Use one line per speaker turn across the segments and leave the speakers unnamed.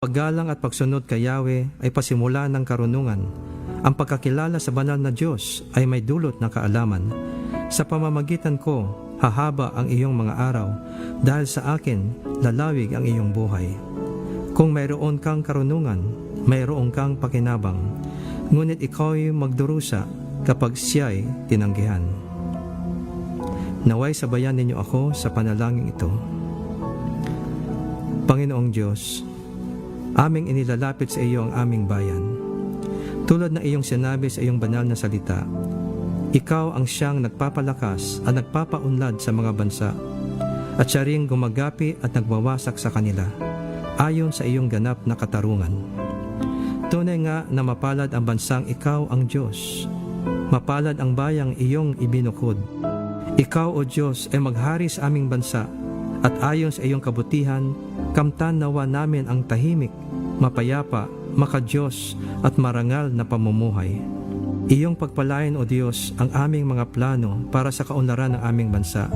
Paggalang at pagsunod kay Yahweh ay pasimula ng karunungan. Ang pagkakilala sa banal na Diyos ay may dulot ng kaalaman. Sa pamamagitan ko, hahaba ang iyong mga araw, dahil sa akin, lalawig ang iyong buhay. Kung mayroon kang karunungan, mayroon kang pakinabang, ngunit ikaw'y magdurusa kapag siya'y tinanggihan. Naway sabayan ninyo ako sa panalangin ito. Panginoong Diyos, aming inilalapit sa iyo ang aming bayan. Tulad na iyong sinabi sa iyong banal na salita, ikaw ang siyang nagpapalakas at nagpapaunlad sa mga bansa, at siya ring gumagapi at nagwawasak sa kanila, ayon sa iyong ganap na katarungan. Tunay nga na mapalad ang bansang ikaw ang Diyos. Mapalad ang bayang iyong ibinukod. Ikaw, O Diyos, ay maghari sa aming bansa, at ayon sa iyong kabutihan, kamtan nawa namin ang tahimik, mapayapa, makadiyos at marangal na pamumuhay. Iyong pagpalain, O Diyos, ang aming mga plano para sa kaunlaran ng aming bansa,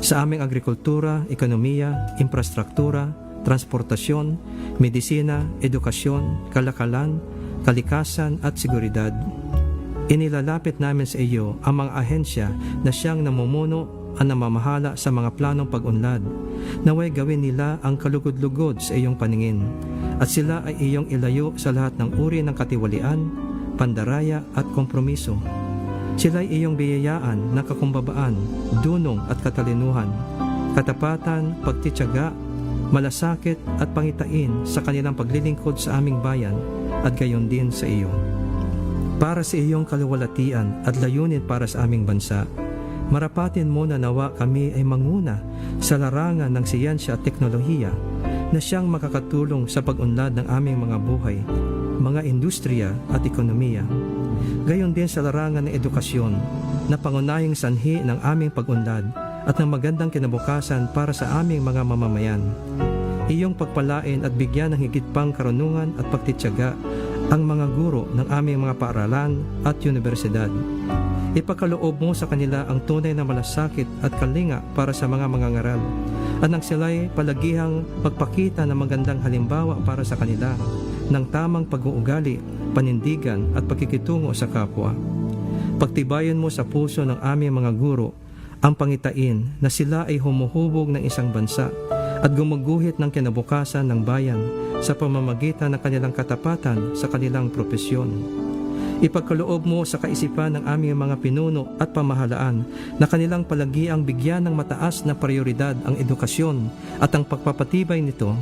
sa aming agrikultura, ekonomiya, infrastruktura, transportasyon, medisina, edukasyon, kalakalan, kalikasan at seguridad. Inilalapit namin sa iyo ang mga ahensya na siyang namumuno ang namamahala sa mga planong pag-unlad. Naway gawin nila ang kalugod-lugod sa iyong paningin, at sila ay iyong ilayo sa lahat ng uri ng katiwalian, pandaraya at kompromiso. Sila ay iyong biyayaan ng kakumbabaan, dunong at katalinuhan, katapatan, pagtitiyaga, malasakit at pangitain sa kanilang paglilingkod sa aming bayan at gayon din sa iyo. Para sa iyong kaluwalhatian at layunin para sa aming bansa, marapatin mo na nawa kami ay manguna sa larangan ng siyensya at teknolohiya na siyang makakatulong sa pag-unlad ng aming mga buhay, mga industriya at ekonomiya. Gayon din sa larangan ng edukasyon na pangunahing sanhi ng aming pag-unlad at ng magandang kinabukasan para sa aming mga mamamayan. Iyong pagpalain at bigyan ng higit pang karunungan at pagtitiyaga ang mga guro ng aming mga paaralan at universidad. Ipakaloob mo sa kanila ang tunay na malasakit at kalinga para sa mga mangangaral, at nang sila'y palagihang pagpakita ng magandang halimbawa para sa kanila ng tamang pag-uugali, panindigan at pagkikitungo sa kapwa. Pagtibayan mo sa puso ng aming mga guro ang pangitain na sila ay humuhubog ng isang bansa at gumuguhit ng kinabukasan ng bayan sa pamamagitan ng kanilang katapatan sa kanilang propesyon. Ipagkaloob mo sa kaisipan ng aming mga pinuno at pamahalaan na kanilang palagiang bigyan ng mataas na prioridad ang edukasyon at ang pagpapatibay nito,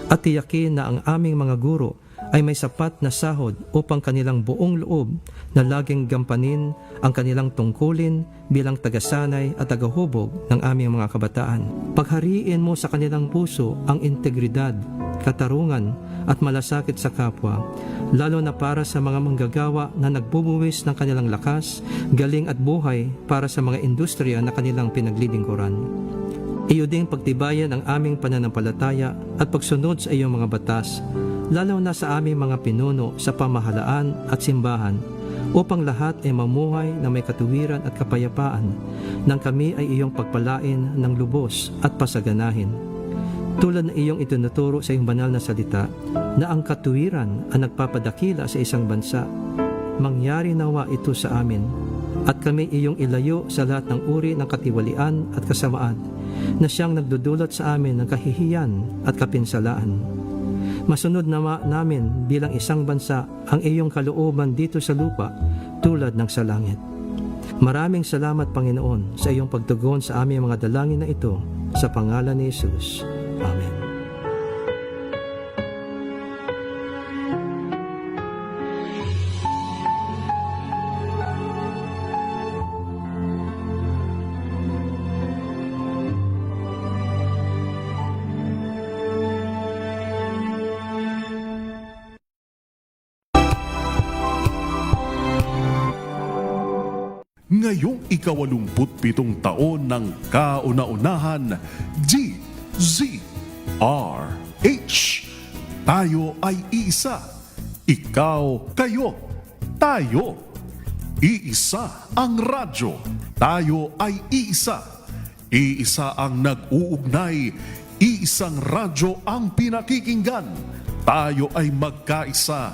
at tiyakin na ang aming mga guro ay may sapat na sahod upang kanilang buong loob na laging gampanin ang kanilang tungkulin bilang tagasanay at tagahubog ng aming mga kabataan. Paghariin mo sa kanilang puso ang integridad, katarungan at malasakit sa kapwa, lalo na para sa mga manggagawa na nagbubuwis ng kanilang lakas, galing at buhay para sa mga industriya na kanilang pinaglilingkuran. Iyo ding pagtibayan ang aming pananampalataya at pagsunod sa iyong mga batas, lalo na sa aming mga pinuno sa pamahalaan at simbahan, upang lahat ay mamuhay na may katuwiran at kapayapaan, nang kami ay iyong pagpalain ng lubos at pasaganahin. Tulad na iyong itinuturo sa iyong banal na salita, na ang katuwiran ang nagpapadakila sa isang bansa, mangyari nawa ito sa amin, at kami iyong ilayo sa lahat ng uri ng katiwalian at kasamaan, na siyang nagdudulot sa amin ng kahihiyan at kapinsalaan. Masunod namin bilang isang bansa ang iyong kalooban dito sa lupa tulad ng sa langit. Maraming salamat, Panginoon, sa iyong pagtugon sa aming mga dalangin na ito, sa pangalan ni Jesus. Amen.
Ngayong ika-87 taon ng kauna-unahan, DZRH. Tayo ay iisa. Ikaw, kayo, tayo. Iisa ang radyo. Tayo ay iisa. Iisa ang nag-uugnay. Iisang radyo ang pinakikinggan. tayo ay magkaisa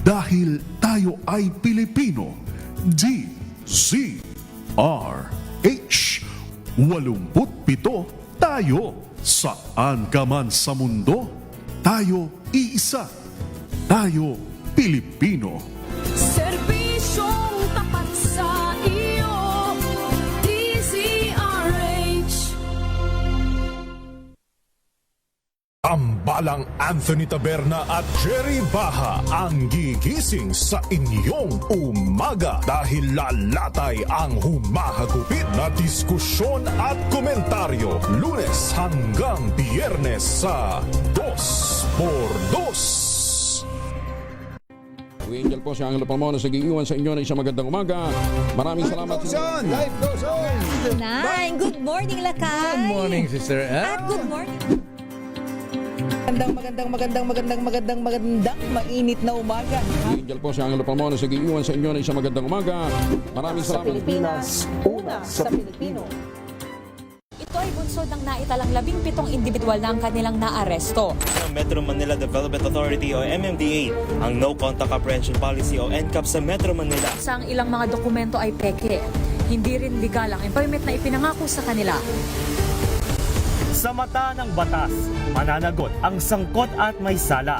dahil tayo ay Pilipino. DZRH 87 tayo. Saan ka man sa mundo, tayo iisa. Tayo Pilipino.
Serbisyong tapat sa iyo, DZRH.
Tambalang Anthony Taberna at Jerry Baha ang gigising sa inyong umaga dahil lalatay ang humahagupit na diskusyon at komentaryo Lunes hanggang Biyernes sa 2x2.
Angel po si Angelo Palmona sa giiwan sa inyo ng isang magandang umaga. Maraming salamat.
Life goes on!
Nine. Good morning, Lakay.
Good morning, Sister Ann.
At good morning.
Magandang mainit na umaga.
Angel po si Angelo Palmona sa giiwan sa inyo ng isang magandang umaga. Maraming salamat.
Pilipinas, una sa Pilipino.
Ito ay bunsod ng naitalang 17 individual na ang kanilang naaresto.
Ng Metro Manila Development Authority o MMDA ang No Contact Apprehension Policy o NCAP sa Metro Manila.
Sa ang ilang mga dokumento ay peke. Hindi rin legal ang employment na ipinangako sa kanila.
Sa mata ng batas, mananagot ang sangkot at may sala.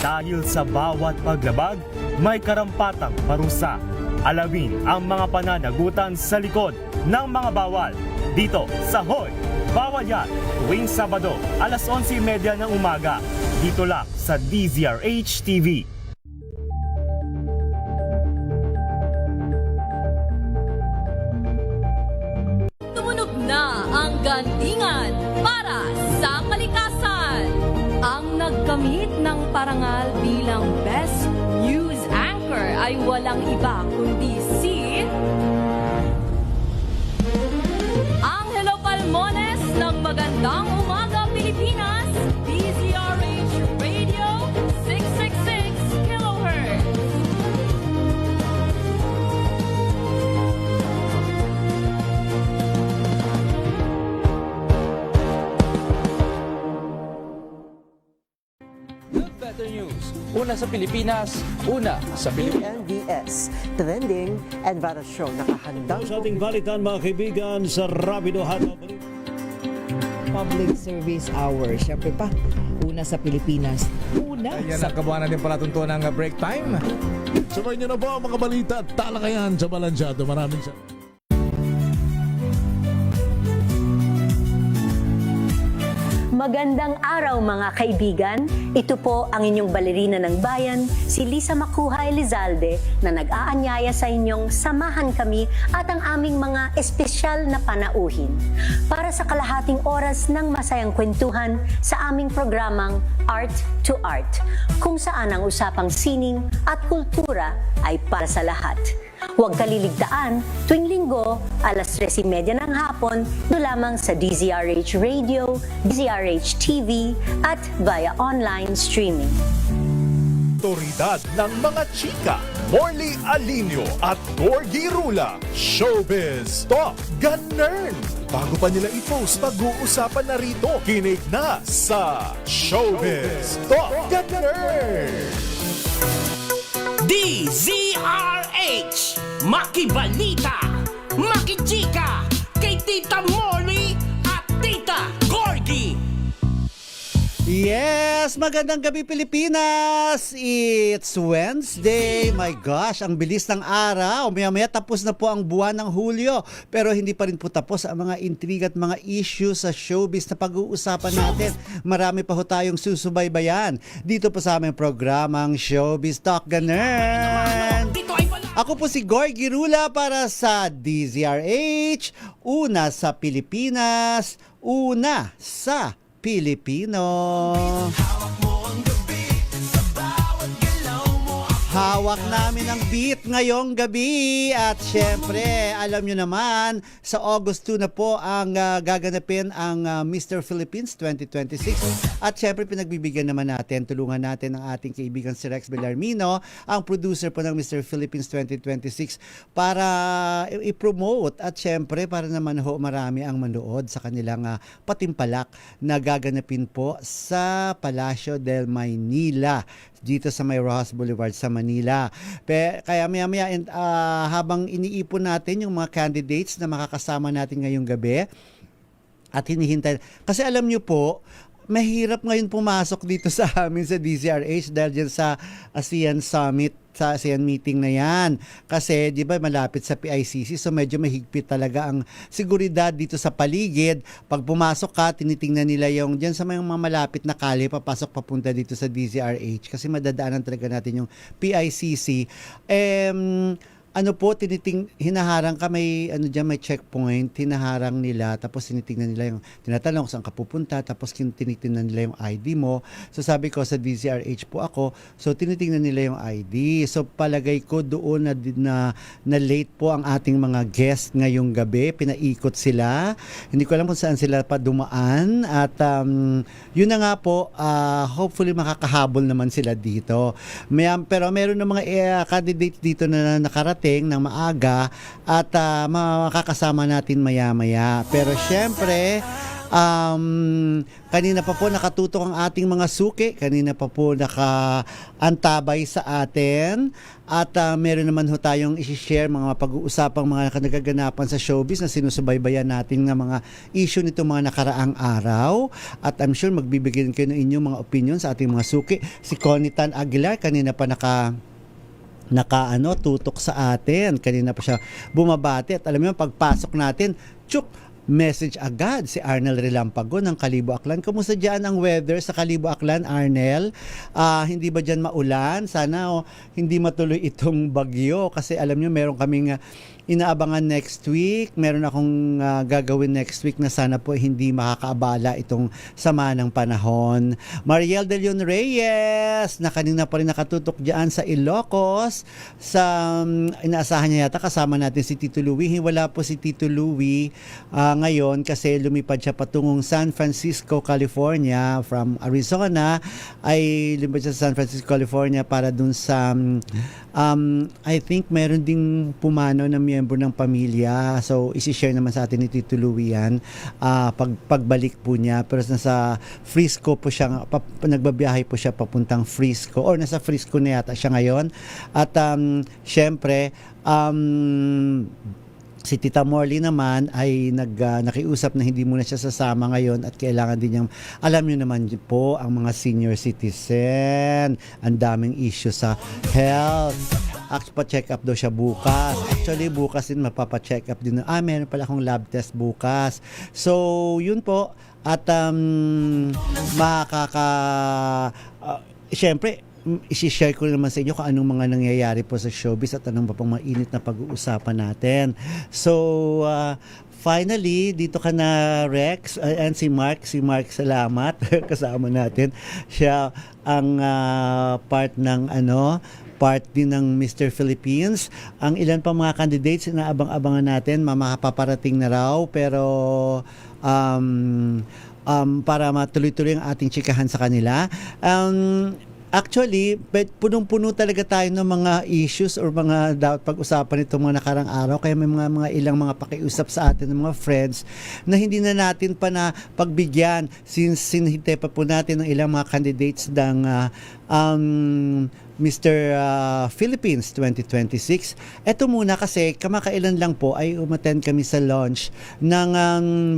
Dahil sa bawat paglabag, may karampatang parusa. Alamin ang mga pananagutan sa likod ng mga bawal. Dito sa Hoy! Bawal Yan! Tuwing Sabado, alas 11:30 ng umaga. Dito lang sa DZRH TV.
Tumunog na ang gantingan para sa kalikasan. Ang nagkamit ng parangal bilang Best News Anchor ay walang iba kundi si Angelo Palmones ng Magandang Umaga Pilipinas, DZRH Radio 666 kHz.
Better news. Una sa Pilipinas, una sa Pilipinas.
NBS, Trending and Viral Show. Nakahandang
Sa ating balitan mga kaibigan sa Rapido Hataw.
Public Service Hour. Siyempre pa, una sa Pilipinas. Una
Yan
sa
ang kabuuan natin palatuntunan ng break time.
Sabay niyo na po ang mga balita at talakayan sa Balansyado. Maraming salamat.
Magandang araw mga kaibigan. Ito po ang inyong balerina ng bayan, si Lisa Macuja Elizalde, na nag-aanyaya sa inyong samahan kami at ang aming mga espesyal na panauhin para sa kalahating oras ng masayang kwentuhan sa aming programang Art to Art, kung saan ang usapang sining at kultura ay para sa lahat. Huwag kaliligtaan, tuwing linggo, alas 3:30 ng hapon, do lamang sa DZRH Radio, DZRH TV, at via online streaming.
Otoridad ng mga chika, Morley Alinio at Gorgie Rula, Showbiz Talk Ganern. Bago pa nila i-post, pag-uusapan na rito. Kinig na sa Showbiz Talk Ganern.
DZRH Makibalita, Makichika, kay Tita Molly at Tita Gorgie.
Yes! Magandang gabi Pilipinas! It's Wednesday! My gosh, ang bilis ng araw. Maya-maya tapos na po ang buwan ng Hulyo. Pero hindi pa rin po tapos ang mga intriga at mga issues sa showbiz na pag-uusapan natin. Marami pa ho tayong susubaybayan dito po sa aming programang Showbiz Talk Ganern. Ako po si Gorgie Rula para sa DZRH, una sa Pilipinas, una sa Pilipino. Hawak namin ang beat ngayong gabi at syempre alam nyo naman sa August 2 na po ang gaganapin ang Mr. Philippines 2026 at syempre pinagbibigyan naman natin, tulungan natin ang ating kaibigan si Rex Bellarmino, ang producer po ng Mr. Philippines 2026 para i-promote at syempre para naman ho marami ang manood sa kanilang patimpalak na gaganapin po sa Palacio del Maynila dito sa may Rojas Boulevard sa Manila. Kaya maya-maya habang iniipon natin yung mga candidates na makakasama natin ngayong gabi at hinihintay. Kasi alam nyo po, mahirap ngayon pumasok dito sa amin sa DZRH dahil dyan sa ASEAN Summit, sa ASEAN meeting na yan. Kasi di ba malapit sa PICC, so medyo mahigpit talaga ang seguridad dito sa paligid. Pag pumasok ka, tinitingnan nila yung dyan sa mga malapit na kali, papasok papunta dito sa DZRH kasi madadaanan talaga natin yung PICC. Hinaharang ka, may checkpoint, hinaharang nila, tapos tinitingnan nila yung, tinatanong kung saan ka pupunta, tapos tinitingnan nila yung ID mo. So sabi ko sa DZRH po ako, so tinitingnan nila yung ID. So palagay ko doon na late po ang ating mga guest ngayong gabi, pinaikot sila. Hindi ko alam kung saan sila pa dumaan at yun na nga po, hopefully makakahabol naman sila dito. Pero meron na mga candidates dito na nakarating ng maaga at makakasama natin maya-maya. Pero syempre, kanina pa po nakatutok ang ating mga suki, kanina pa po nakaantabay sa atin at meron naman ho tayong isi-share mga pag-uusapang mga nagaganapan sa showbiz na sinusubaybayan natin ng mga issue nito mga nakaraang araw at I'm sure magbibigay kayo ng inyong mga opinion sa ating mga suki. Si Connie Tan Aguilar kanina pa tutok sa atin. Kanina pa siya bumabati at alam mo pagpasok natin, message agad si Arnel Relampago ng Kalibo Aklan. Kumusta dyan ang weather sa Kalibo Aklan, Arnel? Hindi ba dyan maulan? Sana hindi matuloy itong bagyo kasi alam nyo meron kaming inaabangan next week. Meron akong gagawin next week na sana po hindi makakaabala itong sama ng panahon. Mariel De Leon Reyes na kanina pa rin nakatutok dyan sa Ilocos. Inaasahan niya yata kasama natin si Tito Louie. Wala po si Tito Louie ngayon kasi lumipad siya patungong San Francisco, California. From Arizona ay lumipad siya sa San Francisco, California para dun sa I think meron ding pumano na miyembro ng pamilya. So, isi-share naman sa atin ni Tito Louie yan pagbalik po niya. Pero nasa Frisco po siya, nagbabiyahe po siya papuntang Frisco or nasa Frisco na yata siya ngayon. At syempre, si Tita Morley naman ay nakiusap na hindi muna siya sasama ngayon at kailangan din niyang, alam niyo naman po, ang mga senior citizen, ang daming issue sa health. Pa-check up daw siya bukas. Actually, bukas din mapapa-check up din. Meron pala akong lab test bukas. So, yun po. At syempre, isi-share ko naman sa inyo kung anong mga nangyayari po sa showbiz at anong pang mainit na pag-uusapan natin. So, finally, dito ka na, Rex, and si Mark, salamat, kasama natin. Siya ang part din ng Mr. Philippines. Ang ilan pa mga candidates na abang-abangan natin, makapaparating na raw, pero para matuloy-tuloy ang ating chikahan sa kanila. Actually, punong-puno talaga tayo ng mga issues or mga dapat pag-usapan itong mga nakarang araw. Kaya may mga ilang mga pakiusap sa atin ng mga friends na hindi na natin pa na pagbigyan since sinihintay pa po natin ng ilang mga candidates ng Mr. Philippines 2026. Ito muna kasi kamakailan lang po ay umattend kami sa launch ng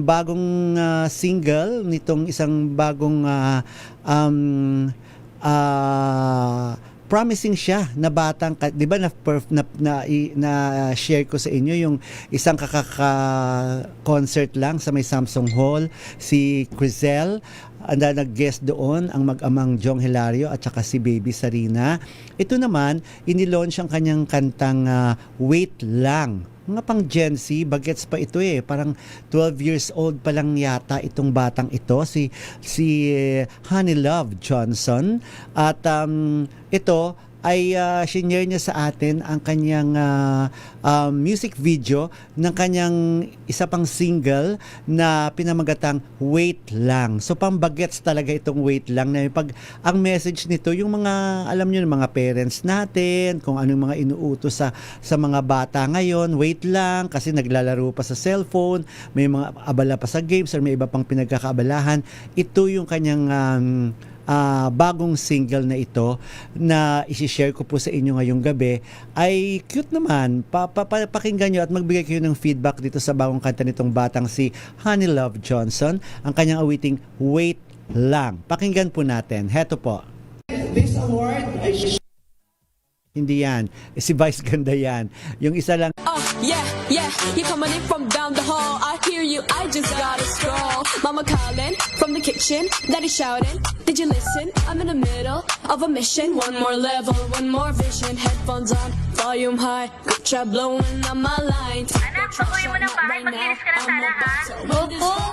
bagong single nitong isang bagong promising siya na batang, di ba na share ko sa inyo yung isang concert lang sa may Samsung Hall, si Crizel, nag-guest doon ang mag-amang Jong Hilario at saka si Baby Sarina. Ito naman, inilaunch ang kanyang kantang Wait Lang. Mga pang Gen Z, bagets pa ito parang 12 years old pa lang yata itong batang ito, si Honey Love Johnson. At ito ay shinare niya sa atin ang kanyang music video ng kanyang isa pang single na pinamagatang Wait Lang. So pambagets talaga itong Wait Lang na pag ang message nito yung mga alam niyo mga parents natin kung anong mga inuutos sa mga bata ngayon, wait lang kasi naglalaro pa sa cellphone, may mga abala pa sa games or may iba pang pinagkakaabalahan. Ito yung kanyang bagong single na ito na isi-share ko po sa inyo ngayong gabi. Ay cute naman. Pakinggan nyo at magbigay kayo ng feedback dito sa bagong kanta nitong batang si Honeylove Johnson. Ang kanyang awiting Wait Lang. Pakinggan po natin. Heto po.
This award ay
Hindi yan. Si Vice ganda yan. Yung isa lang.
Yeah, you coming in from down the hall. I hear you, I just gotta stroll. Mama calling from the kitchen, daddy shouting. Did you listen? I'm in the middle of a mission. One more level, one more vision. Headphones on, volume high. Good job blowing on my lines.
Anak, pakuwi mo ng bahay. Maglinis ka na sana, ha?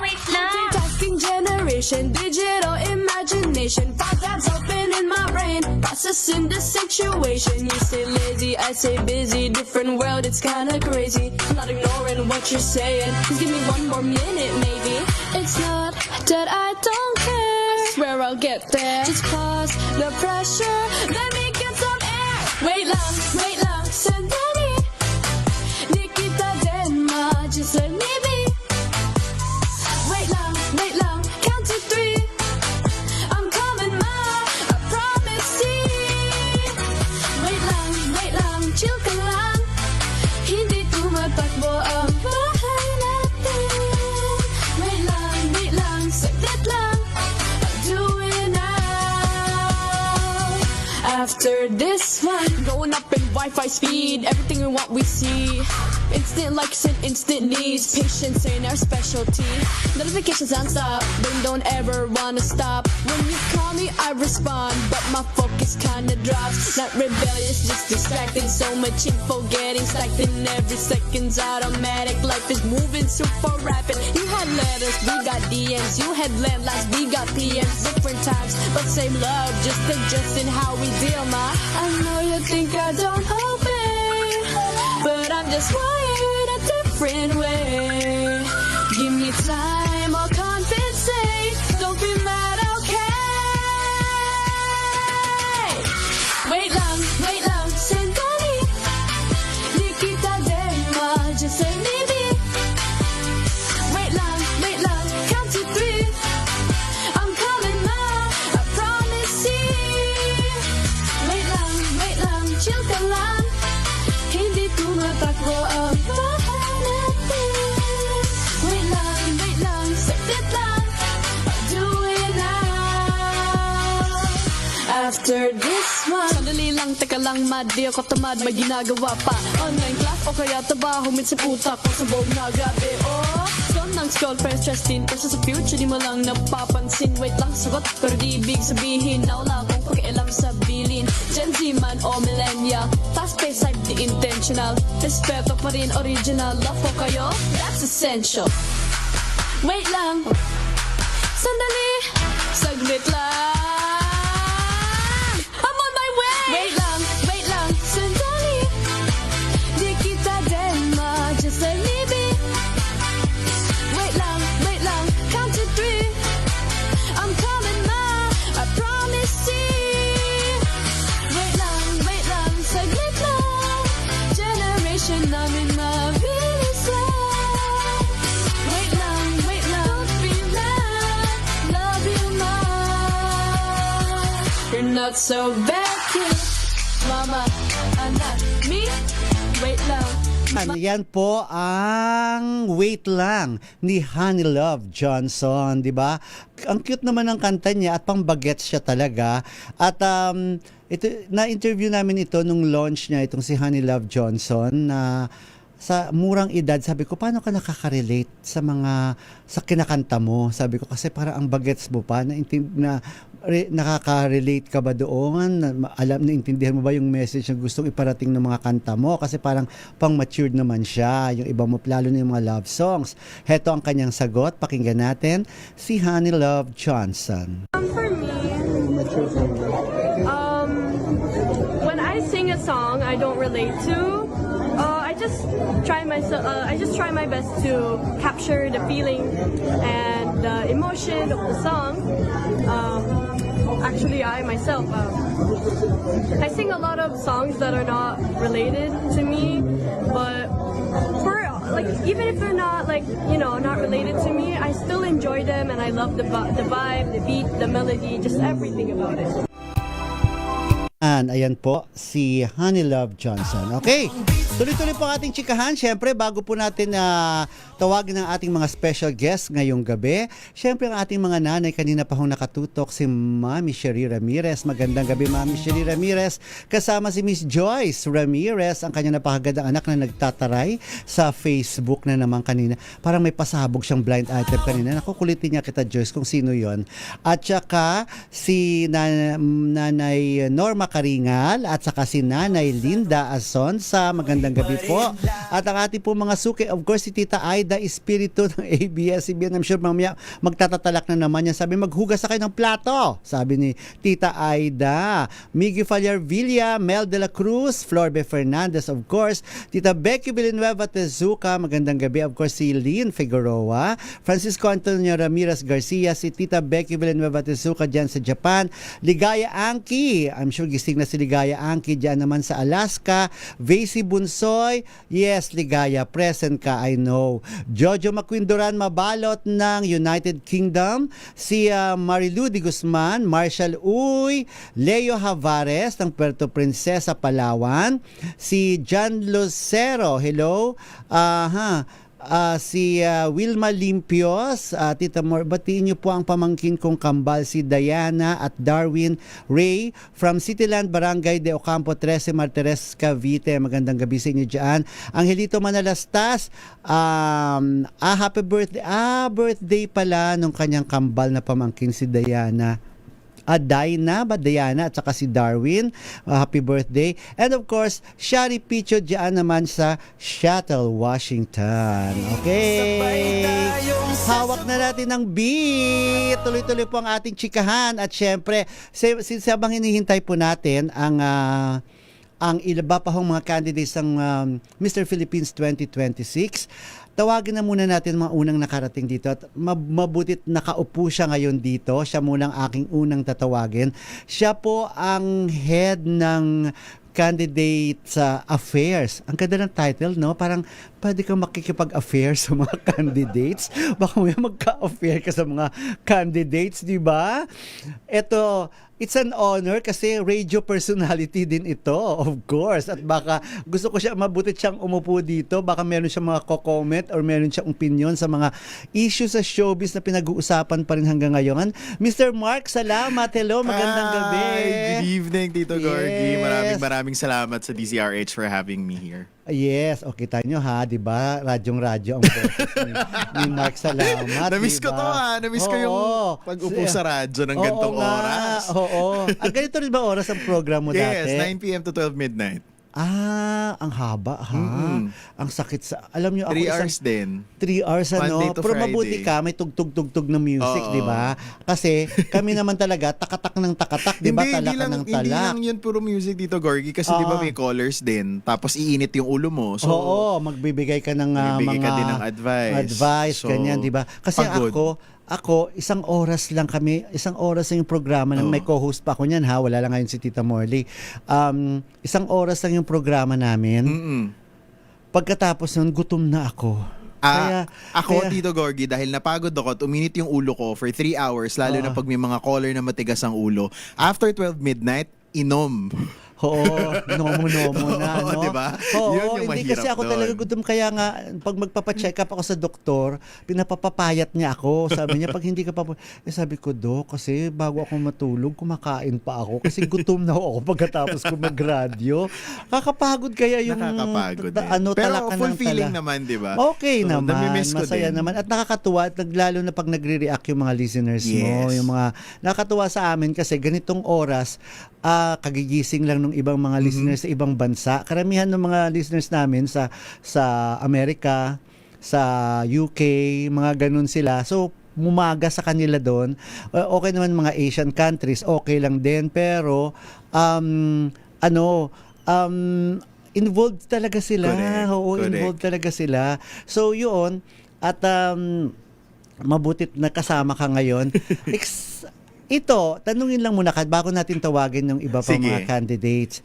Wait lang.
Multitasking generation, digital imagination. Five tabs open in my brain, processing the situation. You say lazy, I say busy. Different world, it's kinda crazy. I'm not ignoring what you're saying. Just give me one more minute, maybe. It's not that I don't care. I swear I'll get there. Just pause the pressure. Let me get some air. Wait lang, sandali. Nikita Denma, just let me be. Wait lang, count to 3. I'm coming, ma, I promise you. Wait lang, chill ka lang. Hindi tumatakbo ang bahay natin. Wait lang, saglit lang. I'll do it now. After this one, going up in Wi-Fi speed. Everything we want, we see. Instant likes and instant needs. Patience ain't our specialty. Notifications non-stop, then don't ever wanna stop. When you call me, I respond, but my focus kinda drops. Not rebellious, just distracted. So much info getting stacked in every second's automatic. Life is moving super rapid. You had letters, we got DMs. You had landlines, we got PMs. Different times, but same love. Just adjusting how we deal, ma. I know you think I don't hope it, but I'm just wired a different way. Give me time, I'll compensate. Don't be mad, okay? Wait lang, sandali. Nikita Denma, just say maybe. Wait lang, count to 3. I'm coming, ma, I promise you. Wait lang, chill ka lang. Hindi tumatakbo ang bahay natin. Wait lang, saglit lang. I'll do it now. After this one. Sandali lang, teka lang, mad. Di ako tamad, may ginagawa pa. Online class o kaya trabaho, minsan puta ko sa buong na gabi. Oh, son ng scroll, friends, stressing. Kasi sa future, di mo lang napapansin. Wait lang, sagot, pero di ibig sabihin na wala akong pakialam sa bilin. Gen Z man o millennial, fast-paced life, di intentional. Respeto pa rin, original. Love ko kayo, that's essential. Wait lang, sandali, saglit lang. I'm on my way. Wait lang, sandali. Di kita Denma, just let me be. Wait lang, count to 3. I'm coming, ma, I promise you. Wait lang, saglit lang. Generation namin mabilis lang. Wait lang, don't be mad. Love you, ma. You're not so bad, kid. Mama, anak, me. Wait lang.
Yan po ang Wait Lang ni Honeylove Johnson, di ba? Ang cute naman ng kanta niya at pang-bagets siya talaga. At ito, na-interview namin ito nung launch niya, itong si Honeylove Johnson, na sa murang edad, sabi ko, paano ka nakaka-relate sa kinakanta mo? Sabi ko, kasi parang ang bagets mo pa, nakaka-relate ka ba doon? Naintindihan mo ba yung message na gustong iparating ng mga kanta mo? Kasi parang pang-matured naman siya, yung iba mo, lalo na yung mga love songs. Heto ang kanyang sagot, pakinggan natin, si Honeylove Johnson.
For me, when
sing a song I don't relate to, I just try my best to capture the feeling and the emotion of the song. Actually, I myself, I sing a lot of songs that are not related to me, but even if they're not not related to me, I still enjoy them and I love the vibe, the beat, the melody, just everything about it.
Ayan po, si Honeylove Johnson. Okay, tuloy-tuloy po ang ating chikahan. Siyempre, bago po natin tawagin ang ating mga special guests ngayong gabi, siyempre ang ating mga nanay, kanina pa hong nakatutok si Mami Sherry Ramirez. Magandang gabi, Mami Sherry Ramirez. Kasama si Miss Joyce Ramirez, ang kanyang napakagandang anak na nagtataray sa Facebook na naman kanina. Parang may pasabog siyang blind item kanina. Nakukulitin niya kita, Joyce, kung sino yon. At saka si Nanay Norma Karingal at saka si Nanay Linda Asonsa. Magandang gabi po. At ang ating po mga suki, of course, si Tita Aida Espiritu ng ABS-CBN. I'm sure mamaya magtatatalak na naman yan. Sabi, maghugas na kayo ng plato. Sabi ni Tita Aida. Miggy Fallar Villa, Mel de la Cruz, Florbe Fernandez, of course. Tita Becky Villanueva Tezuka. Magandang gabi. Of course, si Lynn Figueroa. Francisco Antonio Ramirez Garcia. Si Tita Becky Villanueva Tezuka dyan sa Japan. Ligaya Anki. I'm sure gising na si Ligaya Anki dyan naman sa Alaska. Vasey Bunsoy, yes, Ligaya, present ka, I know. Jojo Maquindoran Mabalot ng United Kingdom. Si Marilu Di Guzman, Marshall Uy, Leo Havares ng Puerto Princesa, Palawan. Si John Lucero, hello. Si Wilma Limpios, Tita Mor, batiin niyo po ang pamangkin kong kambal, si Diana at Darwin Ray from Cityland, Barangay de Ocampo 13, Martires, Cavite. Magandang gabi sa inyo dyan. Angelito Manalastas, happy birthday. Birthday pala nung kanyang kambal na pamangkin, si Diana. Diana at saka si Darwin, happy birthday. And of course, Shari Picho dyan naman sa Seattle, Washington. Okay, hawak na natin ng beat. Tuloy-tuloy po ang ating chikahan. At syempre, habang hinihintay po natin ang iba pa hong mga candidates ng Mr. Philippines 2026, tawagin na muna natin mga unang nakarating dito at mabutit nakaupo siya ngayon dito. Siya munang aking unang tatawagin. Siya po ang head ng candidate sa affairs. Ang ganda ng title, no? Parang pwede kang makikipag-affair sa mga candidates. Baka may magka-affair ka sa mga candidates, di ba? Ito, it's an honor kasi radio personality din ito, of course. At baka gusto ko siya, mabutit siyang umupo dito. Baka meron siyang mga comment or meron siyang opinion sa mga issues sa showbiz na pinag-uusapan pa rin hanggang ngayon. Mr. Mark, salamat. Hello, magandang gabi.
Good evening, Tito Gorgie. Maraming salamat sa DZRH for having me here.
Yes, okay tayo nyo ha, di ba? Radyong-radyo ang boses ni Mark. Salamat.
Namiss ko to ha. Namiss ko yung pag-upo sa radyo ng gantong oras.
Oo. Ang ganito rin ba oras ang program mo dati?
Yes, 9 p.m. to 12 midnight.
Ang haba ha. Ang sakit sa, alam nyo ako
3 hours din.
3 hours
Monday to
Pero
Friday.
mabuti ka, may tugtog-tugtog na music, di ba? Kasi kami naman talaga, takatak ng takatak, di ba? Talak ng talak.
Hindi lang yun puro music dito, Gorgie, kasi di ba may callers din, tapos iinit yung ulo mo. So,
oo, magbibigay ka ng
magbibigay
mga
ka din ng advice.
So, ganyan, di ba? Kasi ako, isang oras lang yung programa ng may co-host pa ako niyan ha, wala lang ngayon si Tita Morley. Isang oras lang yung programa namin. Pagkatapos nun, gutom na ako.
Ako, Tito Gorgie, dahil napagod ako at uminit yung ulo ko for 3 hours, lalo na pag may mga caller na matigas ang ulo. After 12 midnight, inom.
Oo, nomo na, no?
Diba?
Oo,
yun yung
hindi kasi ako
doon.
talaga gutom. Kaya nga, pag magpapacheck up ako sa doktor, pinapapapayat niya ako. Sabi niya, pag hindi ka sabi ko, Dok, kasi bago ako matulog, kumakain pa ako. Kasi gutom na ako pagkatapos ko mag-radio. Kakapagod kaya yung
Nakakapagod pero fulfilling naman, di ba?
Okay
so,
naman, masaya naman. At nakakatuwa, at lalo na pag nagre-react yung mga listeners mo, yung mga nakakatuwa sa amin kasi ganitong oras, kagigising lang ng ibang mga listeners sa ibang bansa. Karamihan ng mga listeners namin sa Amerika, sa UK, mga ganun sila. So, mumaga sa kanila doon. Okay naman mga Asian countries, okay lang din. Pero, involved talaga sila.
Correct,
Oo,
correct.
involved talaga sila. So, yun. At mabutit na kasama ka ngayon. Ito, tanungin lang muna bago natin tawagin yung iba pa
Sige.
mga candidates.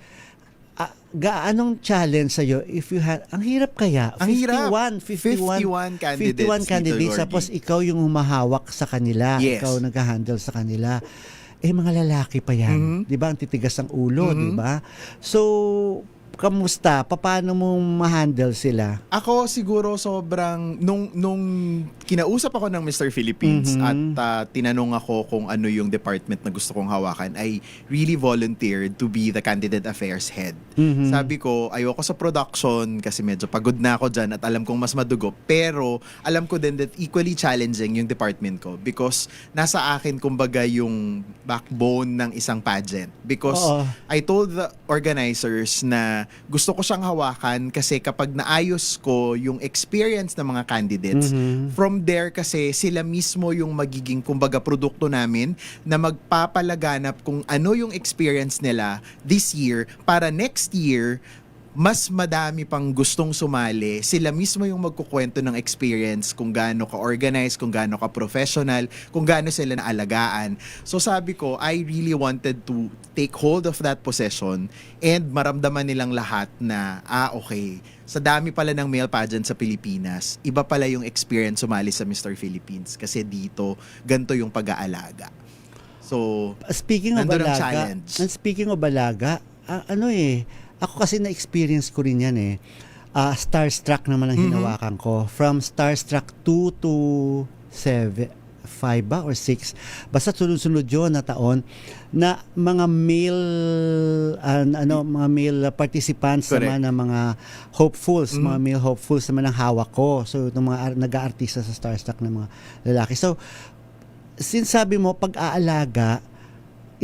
Gaanong challenge sa'yo if you had, ang hirap kaya?
Ang hirap.
51
candidates,
51 candidates,
Tito Gorgie.
tapos ikaw yung humahawak sa kanila.
Yes.
Ikaw nag-handle sa kanila. Mga lalaki pa yan. Di ba? Ang titigas ng ulo, di ba? So, kamusta? Paano mo ma-handle sila?
Ako siguro sobrang nung kinausap ako ng Mr. Philippines at tinanong ako kung ano yung department na gusto kong hawakan, I really volunteered to be the candidate affairs head. Sabi ko, ayoko sa production kasi medyo pagod na ako dyan at alam kong mas madugo, pero alam ko din that equally challenging yung department ko because nasa akin kumbaga yung backbone ng isang pageant. Because I told the organizers na gusto ko siyang hawakan kasi kapag naayos ko yung experience ng mga candidates, from there kasi sila mismo yung magiging kumbaga produkto namin na magpapalaganap kung ano yung experience nila this year para next year mas madami pang gustong sumali, sila mismo yung magkukwento ng experience kung gaano ka-organized, kung gaano ka-professional, kung gaano sila naalagaan. So sabi ko, I really wanted to take hold of that possession and maramdaman nilang lahat na, okay, sa dami pala ng male pageant sa Pilipinas, iba pala yung experience sumali sa Mr. Philippines kasi dito, ganito yung pag-aalaga. So,
speaking of
nandun ang
alaga,
challenge.
and speaking of alaga, ako kasi na-experience ko rin yan Starstruck naman ang hinawakan ko. From Starstruck 2 to 5 ba or 6. Basta sunod-sunod yun na taon na mga male participants naman na mga hopefuls, mga male hopefuls naman ang hawak ko. So itong mga nag-aartista sa Starstruck na mga lalaki. So since sabi mo pag-aalaga,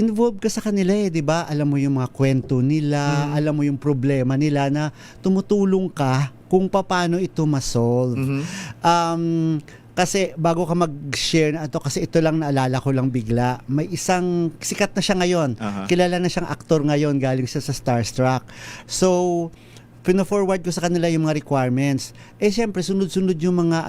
involved ka sa kanila di ba? Alam mo yung mga kwento nila, alam mo yung problema nila na tumutulong ka kung paano ito ma-solve. Kasi bago ka mag-share na ito, kasi ito lang naalala ko lang bigla, may isang, sikat na siya ngayon, kilala na siyang aktor ngayon, galing siya sa Starstruck. So, pino-forward ko sa kanila yung mga requirements. Siyempre, sunod-sunod yung mga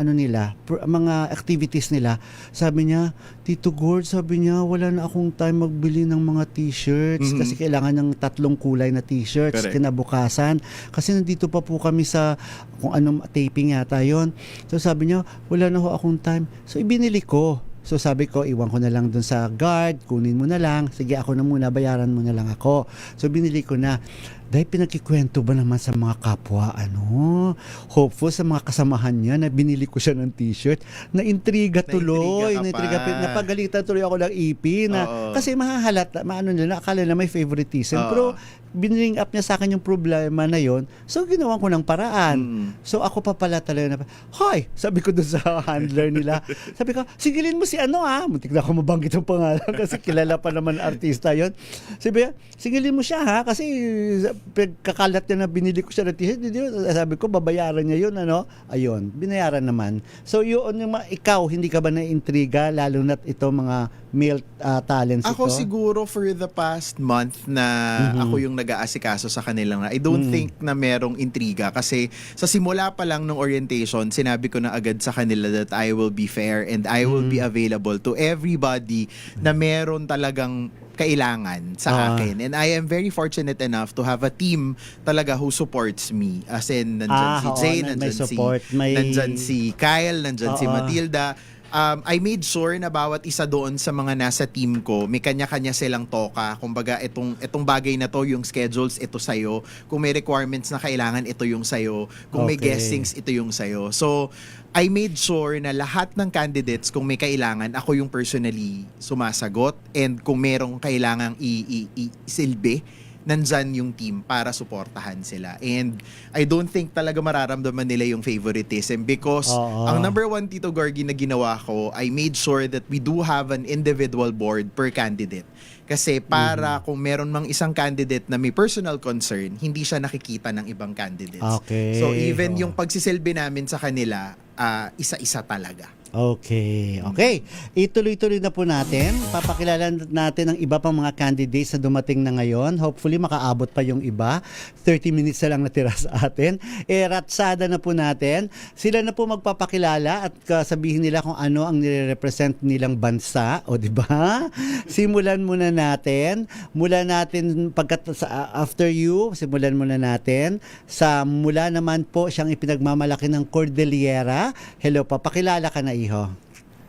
mga activities nila. Sabi niya, Tito Gord, sabi niya, wala na akong time magbili ng mga t-shirts kasi kailangan ng 3 kulay na t-shirts kinabukasan. Kasi nandito pa po kami sa kung anong taping yata yon. So sabi niya, wala na ho akong time. So ibinili ko. So sabi ko, iwan ko na lang dun sa guard, kunin mo na lang. Sige, ako na muna, bayaran mo na lang ako. So binili ko na. Dahil pinagkikwento ba naman sa mga kapwa, hopeful sa mga kasamahan niya na binili ko siya ng t-shirt, na intriga tuloy, napagalitan tuloy ako ng EP na, kasi mahahalata, nila, akala na may favoritism, pero biniling up niya sa akin yung problema na yon. So ginawan ko ng paraan. So ako pa pala talaga na, hoy, sabi ko doon sa handler nila, sabi ko, sigilin mo si muntik na ako mabanggit ang pangalan kasi kilala pa naman artista yon. Sabi niya, sigilin mo siya kasi kakalat niya na binili ko siya ng t-shirt. Sabi ko, babayaran niya yun, ayun, binayaran naman. So yun, ikaw, hindi ka ba na-intriga, lalo na't ito mga male talents
ako
ito?
Siguro for the past month na ako yung nag-aasikaso sa kanila, I don't think na merong intriga kasi sa simula pa lang ng orientation, sinabi ko na agad sa kanila that I will be fair and I will be available to everybody na meron talagang kailangan sa akin. And I am very fortunate enough to have a team talaga who supports me. As in, nandyan si Jay, nandyan si Kyle, nandyan si Matilda. I made sure na bawat isa doon sa mga nasa team ko, may kanya-kanya silang toka. Kumbaga, itong bagay na to, yung schedules, ito sa'yo. Kung may requirements na kailangan, ito yung sa'yo. Kung may guestings, ito yung sa'yo. So, I made sure na lahat ng candidates, kung may kailangan, ako yung personally sumasagot. And kung merong kailangang isilbi, nandyan yung team para suportahan sila. And I don't think talaga mararamdaman nila yung favoritism because ang number 1, Tito Gorgie, na ginawa ko, I made sure that we do have an individual board per candidate. Kasi para kung meron mang isang candidate na may personal concern, hindi siya nakikita ng ibang candidates.
Okay.
So even yung pagsisilbi namin sa kanila, isa-isa talaga.
Okay. Ituloy-tuloy na po natin. Papakilala natin ang iba pang mga candidates na dumating na ngayon. Hopefully, makaabot pa yung iba. 30 minutes na lang natira sa atin. Ratsada na po natin. Sila na po magpapakilala at sabihin nila kung ano ang nire-represent nilang bansa. O, di ba? Simulan muna natin. After you, simulan muna natin. Mula naman po siyang ipinagmamalaki ng Cordillera. Hello, papakilala ka na, Iho.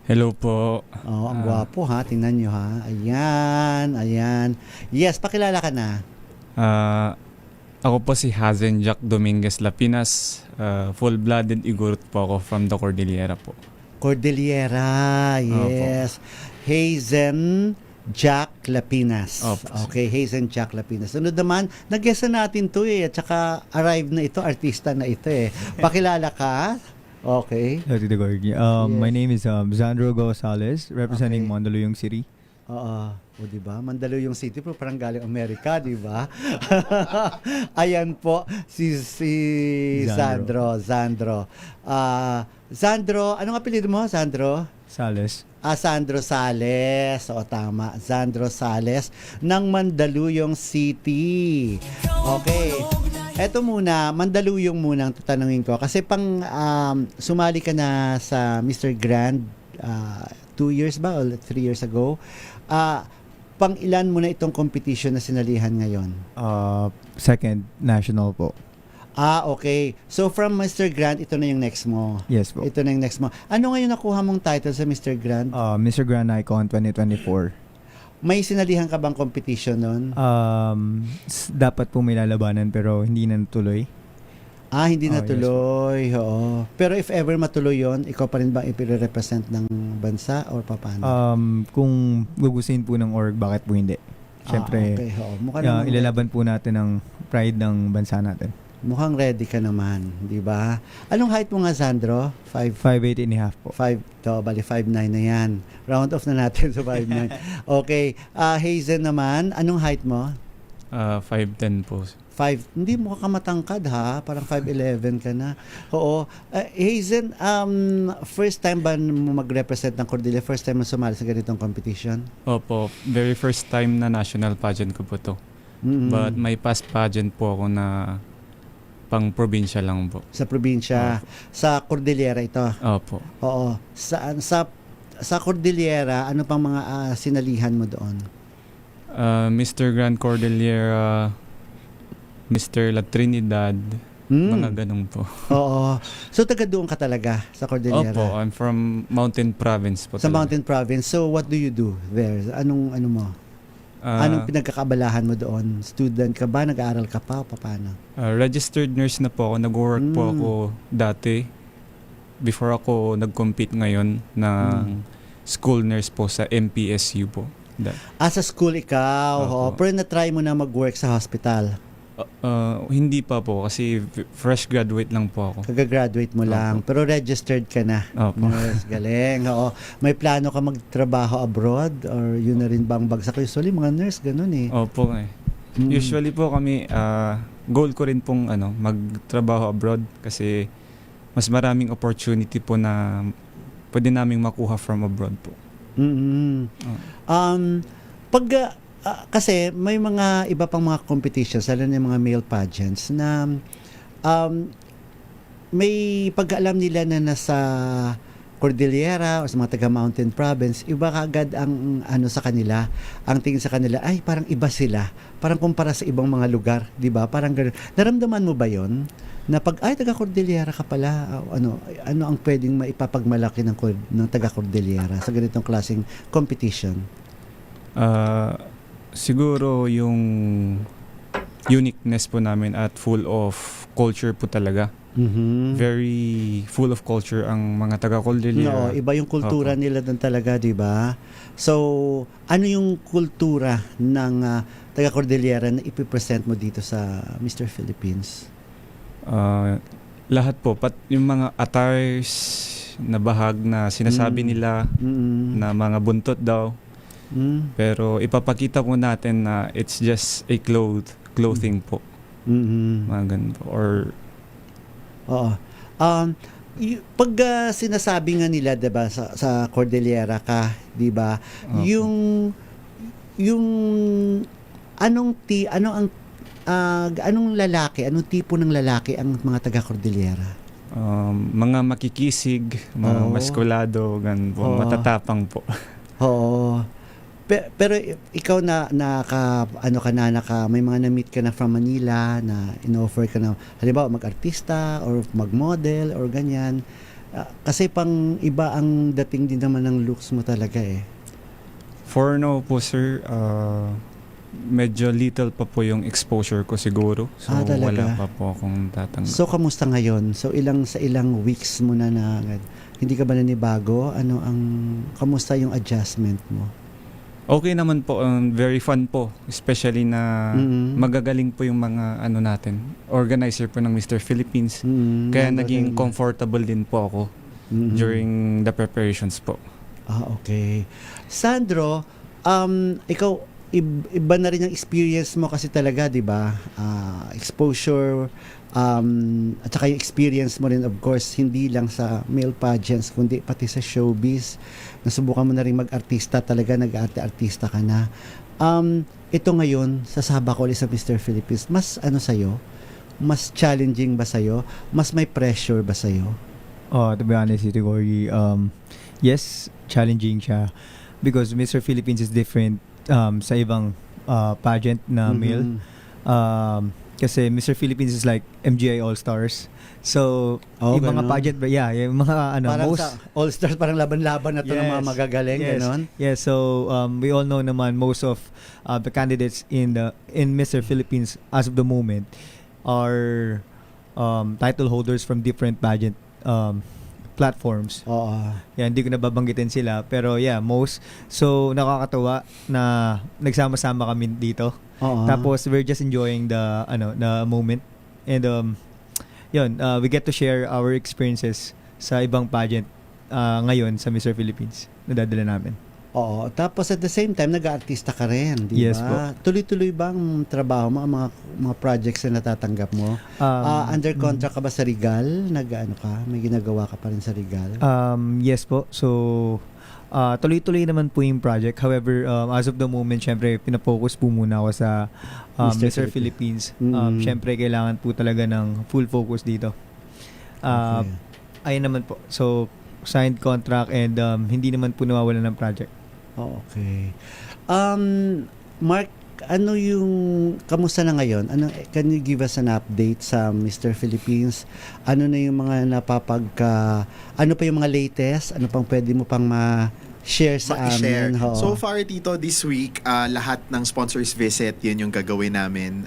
Hello po.
Oh, ang gwapo ha. Tingnan nyo ha. Ayan. Yes, pakilala ka na.
Ako po si Hazen Jack Dominguez Lapinas. Full-blooded Igorot po ako from the Cordillera po.
Cordillera, yes. Hazen Jack Lapinas.
Opo.
Okay, Hazen Jack Lapinas. Sunod naman, nag-guess na natin to at saka arrive na ito, artista na ito Pakilala ka. Okay.
My name is Zandro Gonzalez, representing Mandaluyong City.
O, di ba? Mandaluyong City, pero parang galing Amerika, di ba? Ayan po, si Zandro. Zandro, anong apelyido mo, Zandro?
Sales.
Sandro Sales. O, tama. Zandro Sales ng Mandaluyong City. Okay. Eto muna, Mandaluyong muna ang tatanungin ko. Kasi sumali ka na sa Mr. Grand 2 years ba o 3 years ago. Pang ilan mo na itong competition na sinalihan ngayon?
Second national po.
Okay. So from Mr. Grand, ito na yung next mo.
Yes po.
Ito na yung next mo. Ano ngayon nakuha mong title sa Mr. Grand?
Mr. Grand Icon 2024.
May sinalihan ka bang competition nun?
Dapat po may lalabanan pero hindi na natuloy.
Hindi natuloy.
Yes,
oo. Pero if ever matuloy yon, ikaw pa rin ba ipire-represent ng bansa or paano?
Kung gugustuhin po ng org, bakit po hindi? Siyempre,
okay. Oo.
ilalaban po natin ang pride ng bansa natin.
Mukhang ready ka naman, di ba? Anong height mo nga, Sandro?
5'8" and a half po.
5'9" na yan. Round off na natin sa 5'9". Okay. Hazen naman, anong height mo?
5'10" po.
Hindi mo ka matangkad ha? Parang 5'11" ka na. Oo. Hazen, first time ba mo mag-represent ng Cordillera? First time mo sumali sa ganitong competition?
Opo, very first time na national pageant ko po to.
Mm-hmm.
But may past pageant po ako na pang probinsya lang po.
Sa probinsya. Sa Cordillera ito?
Opo.
Oo. Sa Cordillera, ano pang mga sinalihan mo doon?
Mr. Grand Cordillera, Mr. La Trinidad, mga ganun po.
Oo. So, taga doon ka talaga sa Cordillera?
Opo, I'm from Mountain Province po.
Sa Mountain Province. So, what do you do there? Anong mo? Anong pinagkakabalahan mo doon? Student ka ba? Nag-aaral ka pa? O paano?
Registered nurse na po ako. Nag-work po ako dati. Before ako nag-compete ngayon ng school nurse po sa MPSU po.
Sa school ikaw. Pero na-try mo na mag-work sa hospital?
Hindi pa po kasi fresh graduate lang po ako.
Kagagraduate mo lang. Pero registered ka na.
Opo.
Yes, galing. Oo. May plano ka magtrabaho abroad? Or yun na rin bang bagsak? Usually mga nurse, ganun eh.
Opo Usually po kami, goal ko rin pong magtrabaho abroad kasi mas maraming opportunity po na pwede naming makuha from abroad po.
Kasi may mga iba pang mga competitions, lalo na yung mga male pageants na may pag-alam nila na nasa Cordillera o sa mga taga Mountain Province, iba kagad ang sa kanila, ang tingin sa kanila ay parang iba sila, parang kumpara sa ibang mga lugar, 'di ba? Parang ganun. Naramdaman mo ba 'yon? Na pag taga Cordillera ka pala, ano ang pwedeng maipapagmalaki ng taga Cordillera sa ganitong klaseng competition?
Siguro yung uniqueness po namin at full of culture po talaga. Very full of culture ang mga taga-Cordillera.
No, iba yung kultura nila doon talaga, di ba? So, ano yung kultura ng taga-Cordillera na ipipresent mo dito sa Mr. Philippines?
Lahat po. Yung mga attires na bahag na sinasabi nila na mga buntot daw. Pero ipapakita po natin na it's just a clothing po. Mga ganun po. Or
oo. Pag sinasabi nga nila, 'di ba, sa Cordillera ka, 'di ba? Yung anong lalaki, anong tipo ng lalaki ang mga taga Cordillera?
Mga makikisig, mga maskulado, ganun po, matatapang po.
Oo. Pero ikaw may mga na-meet ka na from Manila na in-offer ka na, halimbawa mag-artista or mag-model or ganyan. Kasi pang iba ang dating din naman ng looks mo talaga eh.
For now po sir, medyo little pa po yung exposure ko siguro. So wala pa po akong tatanggap.
So kamusta ngayon? So sa ilang weeks mo na hindi ka ba nanibago? Kamusta yung adjustment mo?
Okay naman po, very fun po, especially na magagaling po yung mga natin, organizer po ng Mr. Philippines. Kaya naging comfortable din po ako during the preparations po.
Okay. Sandro, ikaw iba na rin ang experience mo kasi talaga, 'di ba? Exposure at saka yung experience mo rin, of course, hindi lang sa male pageants kundi pati sa showbiz. Nasubukan mo na rin mag-artista, talaga nag-arte-artista ka na. Ito ngayon, sasaba ko ulit sa Mr. Philippines, mas sa'yo? Mas challenging ba sa'yo? Mas may pressure ba sa'yo?
To be honest, Gorgie, yes, challenging siya. Because Mr. Philippines is different sa ibang pageant na male. Kasi Mr. Philippines is like MGI All-Stars. So, yung mga pageant, yung mga
parang
most...
sa All-Stars, parang laban-laban na to ng mga magagaling, ganon?
Yes, so we all know naman most of the candidates in Mr. Philippines as of the moment are title holders from different pageant platforms. Hindi ko nababanggitin sila, pero most. So, nakakatawa na nagsama-sama kami dito. Tapos we're just enjoying the moment, and we get to share our experiences sa ibang pageant ngayon sa Mr. Philippines na dadala namin.
Tapos at the same time nag-aartista ka rin, di ba?
Yes po.
Tuloy-tuloy ba ang trabaho mo, ang mga projects na natatanggap mo? Under contract ka ba sa Regal? May ginagawa ka pa rin sa Regal?
Yes po. So tuloy-tuloy naman po yung project. However, as of the moment, syempre, pinapokus po muna ako sa Mr. Philippines. Syempre, kailangan po talaga ng full focus dito. Ayun naman po. So, signed contract and hindi naman po nawawalan ng project.
Okay. Mark, kamusta na ngayon? Can you give us an update sa Mr. Philippines? Ano na yung mga ano pa yung mga latest? Ano pang pwede mo pang ma-share sa amin?
So far, Tito, this week, lahat ng sponsors visit, yun yung gagawin namin.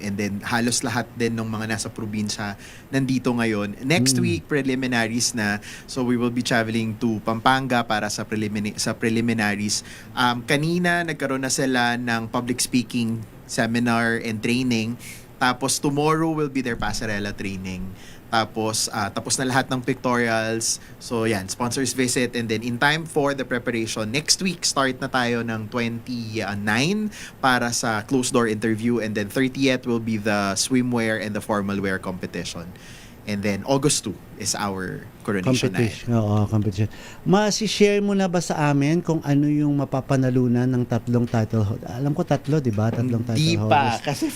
And then, halos lahat din ng mga nasa probinsya nandito ngayon. Next week, preliminaries na. So, we will be traveling to Pampanga para sa preliminaries. Kanina, nagkaroon na sila ng public speaking seminar and training. Tapos, tomorrow will be their passerella training. Tapos, tapos na lahat ng pictorials. So, yan, sponsors visit. And then, in time for the preparation, next week, start na tayo ng 29 para sa closed-door interview. And then, 30th will be the swimwear and the formal wear competition. And then, August 2 is our coronation night.
Competition. Ma-share mo na ba sa amin kung ano yung mapapanalunan ng 3 title holders? Alam ko 3, di ba? 3 title holders.
Di pa, kasi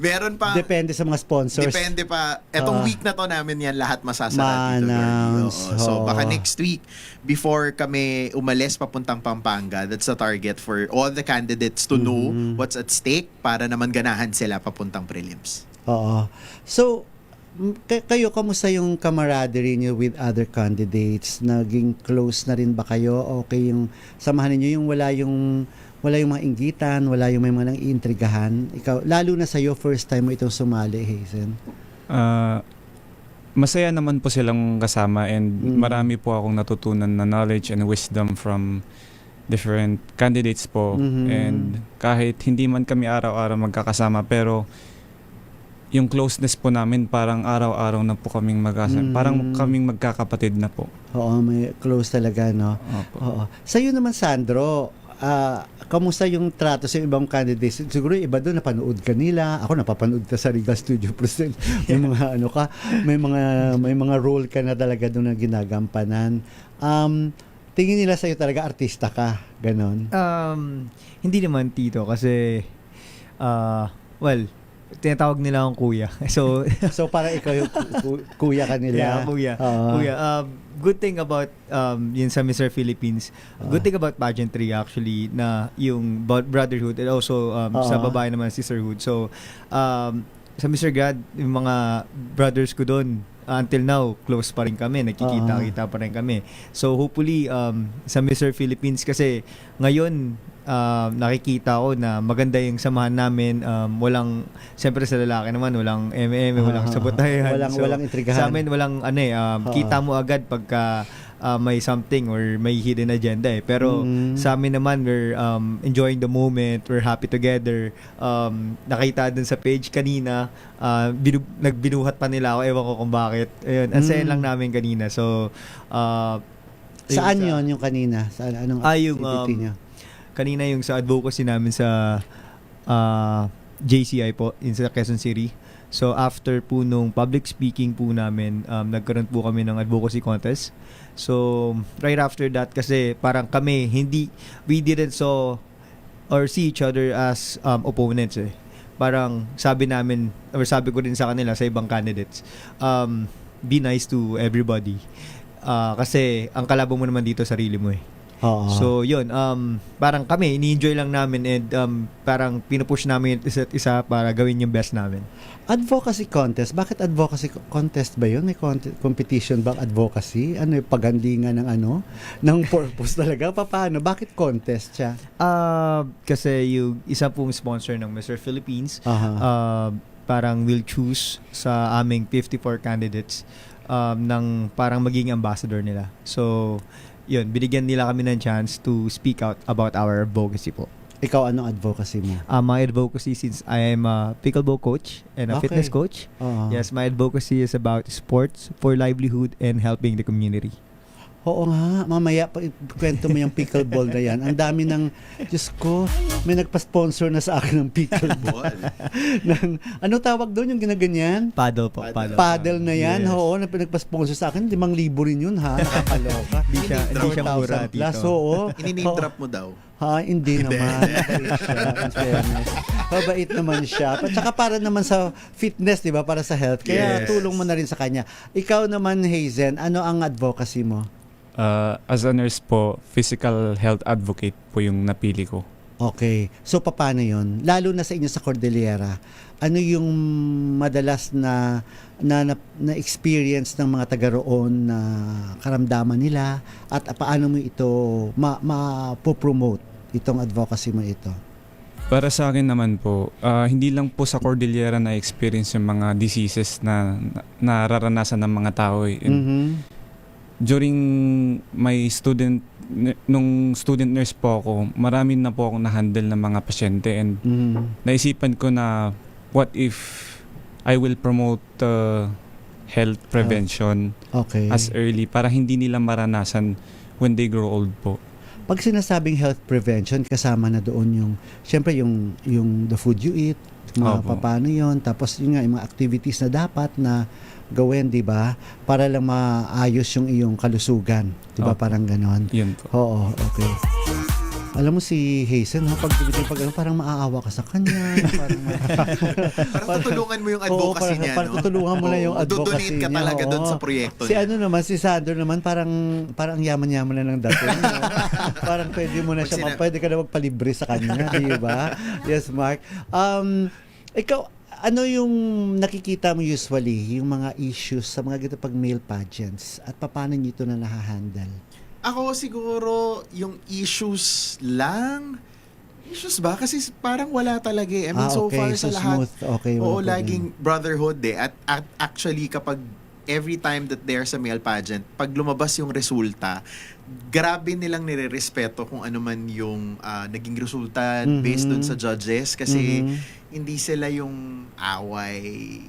meron pa.
Depende sa mga sponsors.
Depende pa. Etong week na to namin yan lahat masasara dito. So, baka next week, before kami umalis papuntang Pampanga, that's the target for all the candidates to know what's at stake para naman ganahan sila papuntang prelims.
So, kayo, kamusta yung camaraderie niyo with other candidates? Naging close na rin ba kayo? Okay yung samahan niyo yung wala yung mga inggitan, wala yung may mga nang iintrigahan? Ikaw, lalo na sa'yo, first time mo itong sumali, Hazen.
Masaya naman po silang kasama and marami po akong natutunan na knowledge and wisdom from different candidates po. And kahit hindi man kami araw-araw magkakasama, pero yung closeness po namin parang araw-araw na po kaming magkasama. Parang kaming magkakapatid na po.
May close talaga, no? Sa'yo naman, Sandro, kamusta yung trato sa ibang candidates? Siguro yung iba doon napanood ka nila. Ako napapanood ka sa Regal Studio Present. May mga ano ka, may mga role ka na talaga doon na ginagampanan. Tingin nila sa'yo talaga artista ka, ganon?
Hindi naman, Tito, kasi tinatawag nila akong kuya. So
parang ikaw yung kuya ka nila.
Yeah, kuya. Kuya. Good thing about yun sa Mr. Philippines. Good thing about pageantry actually na yung brotherhood and also sa babae naman sisterhood. So sa Mr. Grad, yung mga brothers ko doon until now close pa rin kami, nagkikita-kita pa rin kami. So hopefully sa Mr. Philippines kasi ngayon nakikita ko na maganda yung samahan namin, walang siyempre sa lalaki naman walang walang sabotayan,
walang intrigahan.
Sa amin walang kita mo agad pagka may something or may hidden agenda pero sa amin naman we're enjoying the moment, we're happy together. Nakita dun sa page kanina, nagbinuhat pa nila ako, ewan ko kung bakit. Ayun, ang saya lang namin kanina. So
saan yon yung kanina? Saan, anong activity niya?
Kanina yung sa advocacy namin sa JCI po, in sa Quezon City. So after po nung public speaking po namin, nagkaroon po kami ng advocacy contest. So right after that, kasi parang kami, we didn't saw or see each other as opponents eh. Parang sabi namin, or sabi ko din sa kanila, sa ibang candidates, be nice to everybody. Kasi ang kalaban mo naman dito, sarili mo eh. So yun, parang kami ini-enjoy lang namin and parang pinupush namin isa't isa para gawin yung best namin.
Advocacy contest, bakit advocacy contest ba yun? May competition ba advocacy? Ano yung paghandingan ng ng purpose talaga? Paano? Bakit contest siya?
Kasi yung isa pong sponsor ng Mr. Philippines, parang will choose sa aming 54 candidates ng parang maging ambassador nila. So yun, binigyan nila kami ng chance to speak out about our advocacy po.
Ikaw, anong advocacy mo?
My advocacy, since I am a pickleball coach and a fitness coach, yes, my advocacy is about sports for livelihood and helping the community.
Oo nga, mamaya kwento mo yung pickleball na yan. Ang dami ng, Diyos ko, may nagpa-sponsor na sa akin ng pickleball. Ano tawag doon yung ginaganyan?
Paddle po.
Paddle na yan. Yes. Oo, nagpa-sponsor sa akin. 5,000 rin yun, ha? Nakakaloka.
Hindi siya mura dito.
Oo.
Ini-name drop mo daw.
Hindi naman. Mabait naman siya. At saka para naman sa fitness, di ba? Para sa health. Kaya tulong mo na rin sa kanya. Ikaw naman, Hazen, ano ang advocacy mo?
As a nurse po, physical health advocate po yung napili ko.
Okay. So, paano yun? Lalo na sa inyo sa Cordillera, ano yung madalas na experience ng mga taga roon na karamdaman nila at paano mo ito ma-promote itong advocacy mo ito?
Para sa akin naman po, hindi lang po sa Cordillera na experience yung mga diseases na nararanasan ng mga tao. During my nung student nurse po ako, marami na po akong na-handle ng mga pasyente and naisipan ko na what if I will promote health prevention as early para hindi nila maranasan when they grow old po.
Pag sinasabing health prevention, kasama na doon syempre yung the food you eat, paano yun, tapos yung mga activities na dapat na gawin, di ba? Para lang maayos yung iyong kalusugan. Di ba? Parang ganon.
Yun po.
Oo, okay. Alam mo si Hazen, parang maaawa ka sa kanya.
Parang tutulungan mo yung advocacy niya,
Parang tutulungan mo na yung advocacy niya.
Dodonate ka talaga doon sa proyekto
niya. Si Sandro naman, parang yaman-yaman na ng dating. Parang pwede mo na siya, pwede ka na magpalibre sa kanya, di ba? Yes, Mark. Ikaw, ano yung nakikita mo usually, yung mga issues sa mga ganito pag male pageants at paano nyo ito na nahahandle?
Ako siguro yung issues lang. Issues ba? Kasi parang wala talaga eh. I mean, so far sa lahat, laging brotherhood eh. At actually, kapag every time that there's a male pageant, pag lumabas yung resulta, grabe nilang nire-respeto kung ano man yung naging resulta based dun sa judges. Kasi hindi sila yung away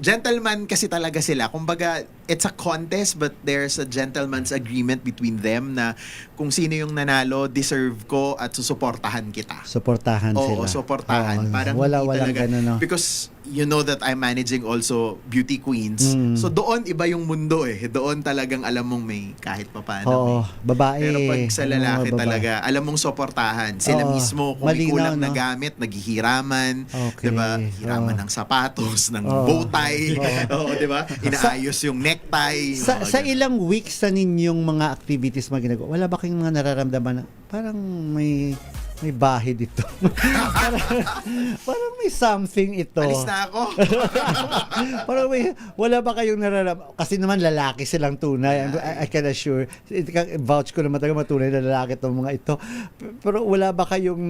gentleman kasi talaga sila. Kumbaga, it's a contest but there's a gentleman's agreement between them na kung sino yung nanalo, deserve ko at susuportahan kita.
Suportahan
Oo,
sila.
suportahan.
Oo,
Parang
walang
hindi talaga.
ganun, no?
Because you know that I'm managing also beauty queens. So doon iba yung mundo eh. Doon talagang alam mong may kahit papaano.
Oo, babae.
Pero pag sa lalaki
babae.
talaga, alam mong suportahan. Sila
Oo,
mismo, kung may
malinaw,
kulang na
no?
gamit, naghihiraman.
Okay.
Diba? Hiraman ng sapatos, ng bow tie. Oo, diba? Inaayos yung necktie.
Sa ilang weeks sa ninyong mga activities mga ginagawa, wala ba kayong mga nararamdaman na parang may bahid ito? parang may something ito.
Alis na ako.
Parang wala ba kayong nararamdaman? Kasi naman lalaki silang tunay. I can assure. Vouch ko naman talaga matunay na lalaki itong mga ito. Pero wala ba kayong,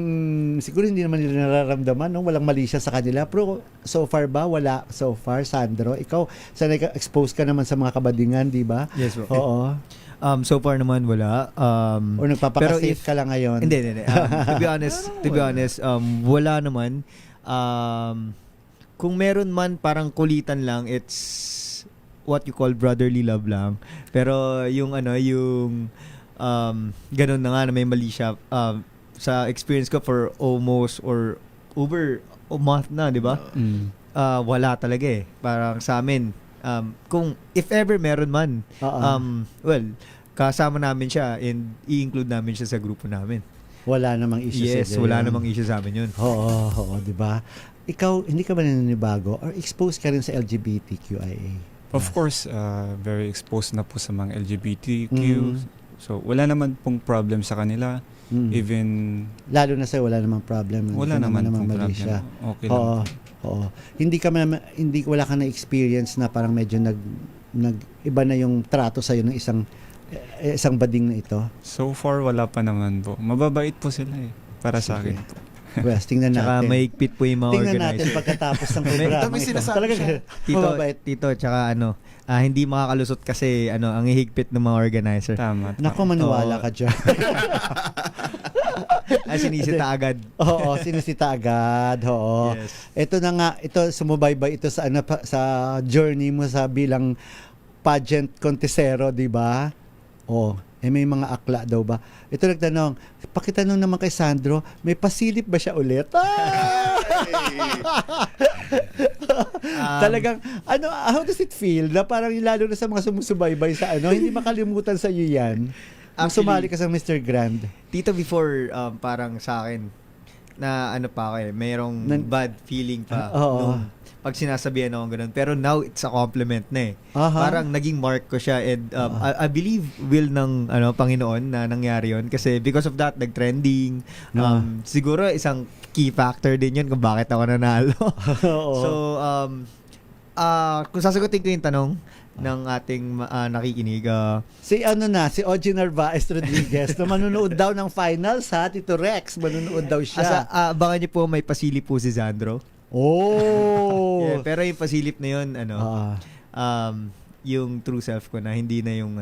siguro hindi naman nila nararamdaman, no? Walang mali siya sa kanila. Pero so far ba? Wala so far, Sandro. Ikaw, sana expose ka naman sa mga kabadingan, di ba?
Yes, bro.
Oo.
So far naman wala.
Or nagpapaka-safe ka lang ngayon?
Hindi. To be honest, wala naman. Kung meron man parang kulitan lang, it's what you call brotherly love lang. Pero yung ganun na nga na may mali siya, sa experience ko for almost or over a month na, di ba? Wala talaga eh. Parang sa amin, kung if ever meron man, well, kasama namin siya and i-include namin siya sa grupo namin.
Wala namang issue sa
Yes, wala namang issue sa amin yun.
Oo, di ba? Ikaw, hindi ka ba naninibago or exposed ka rin sa LGBTQIA?
Of course, very exposed na po sa mga LGBTQ. So, wala naman pong problem sa kanila. Even...
Lalo na sa'yo, wala namang problem.
Wala naman pong
mali
problem.
siya.
Okay lang.
Oo. Wala ka na experience na parang medyo iba na yung trato sa'yo ng isang bading na ito?
So far, wala pa naman po. Mababait po sila eh. Para sa akin po.
Well, tingnan natin.
Tsaka mahigpit po yung mga
tingnan
organizer.
natin pagkatapos ng programa ito. Talaga
Tito, tsaka hindi makakalusot kasi ang hihigpit ng mga organizer.
Tama.
Naku, maniwala ka dyan.
Sinisita agad.
Oo, sinisita agad. Oo.
Yes.
Ito na nga, sumubaybay ito sa sa journey mo sa bilang pageant contestero, di ba? May mga akla daw ba? Ito nagtanong, pakitanong naman kay Sandro, may pasilip ba siya ulit? Talagang, how does it feel? Na parang lalo na sa mga sumusubaybay sa hindi makalimutan sa iyo yan. Ang sumali ka sa Mr. Grand.
Tito, before, parang sa akin, na pa ako mayroong bad feeling pa. Pag sinasabihan ako ganun. Pero now, it's a compliment na eh. Parang naging mark ko siya and I believe will ng Panginoon na nangyari yun. Kasi because of that, nag-trending. Siguro isang key factor din yun kung bakit ako nanalo. So, kung sasagutin ko yung tanong ng ating nakikinig.
Si Ogie Narvaez Rodriguez na manunood daw ng finals ha, Tito Rex. Manunood daw siya.
Abangan niyo po, may pasilip po si Sandro. Yeah, pero yung pasilip na yun, yung true self ko na, hindi na yung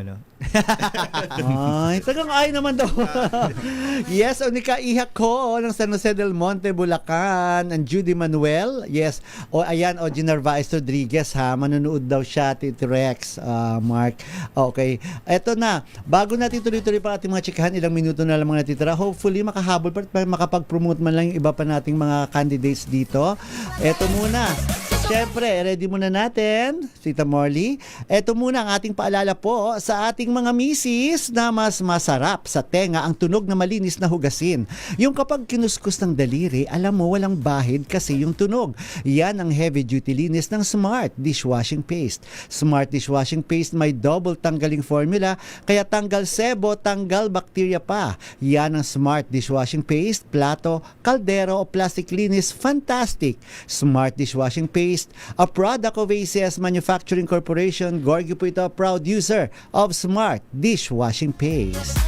Ay, tagang ay naman daw. Yes, Onika Ihak ko ng San Jose del Monte, Bulacan, and Judy Manuel. Yes. Ayan, Ogie Narvaez Rodriguez ha, manunood daw siya, Tito Rex, Mark. Okay. Eto na, bago natin tuloy-tuloy pa ating mga chikahan, ilang minuto na lang mga natitira. Hopefully, makahabol pa at makapag-promote man lang yung iba pa nating mga candidates dito. Eto muna. Siyempre, ready muna natin, Tita Morley. Ito muna ang ating paalala po sa ating mga misis na mas masarap sa tenga ang tunog na malinis na hugasin. Yung kapag kinuskus ng daliri, alam mo walang bahid kasi yung tunog. Yan ang heavy duty linis ng Smart Dishwashing Paste. Smart Dishwashing Paste may double tanggaling formula, kaya tanggal sebo, tanggal bakterya pa. Yan ang Smart Dishwashing Paste, plato, kaldero o plastic linis, fantastic. Smart Dishwashing Paste, a product of ACS Manufacturing Corporation. Gorgie po ito, proud user of Smart Dishwashing Paste.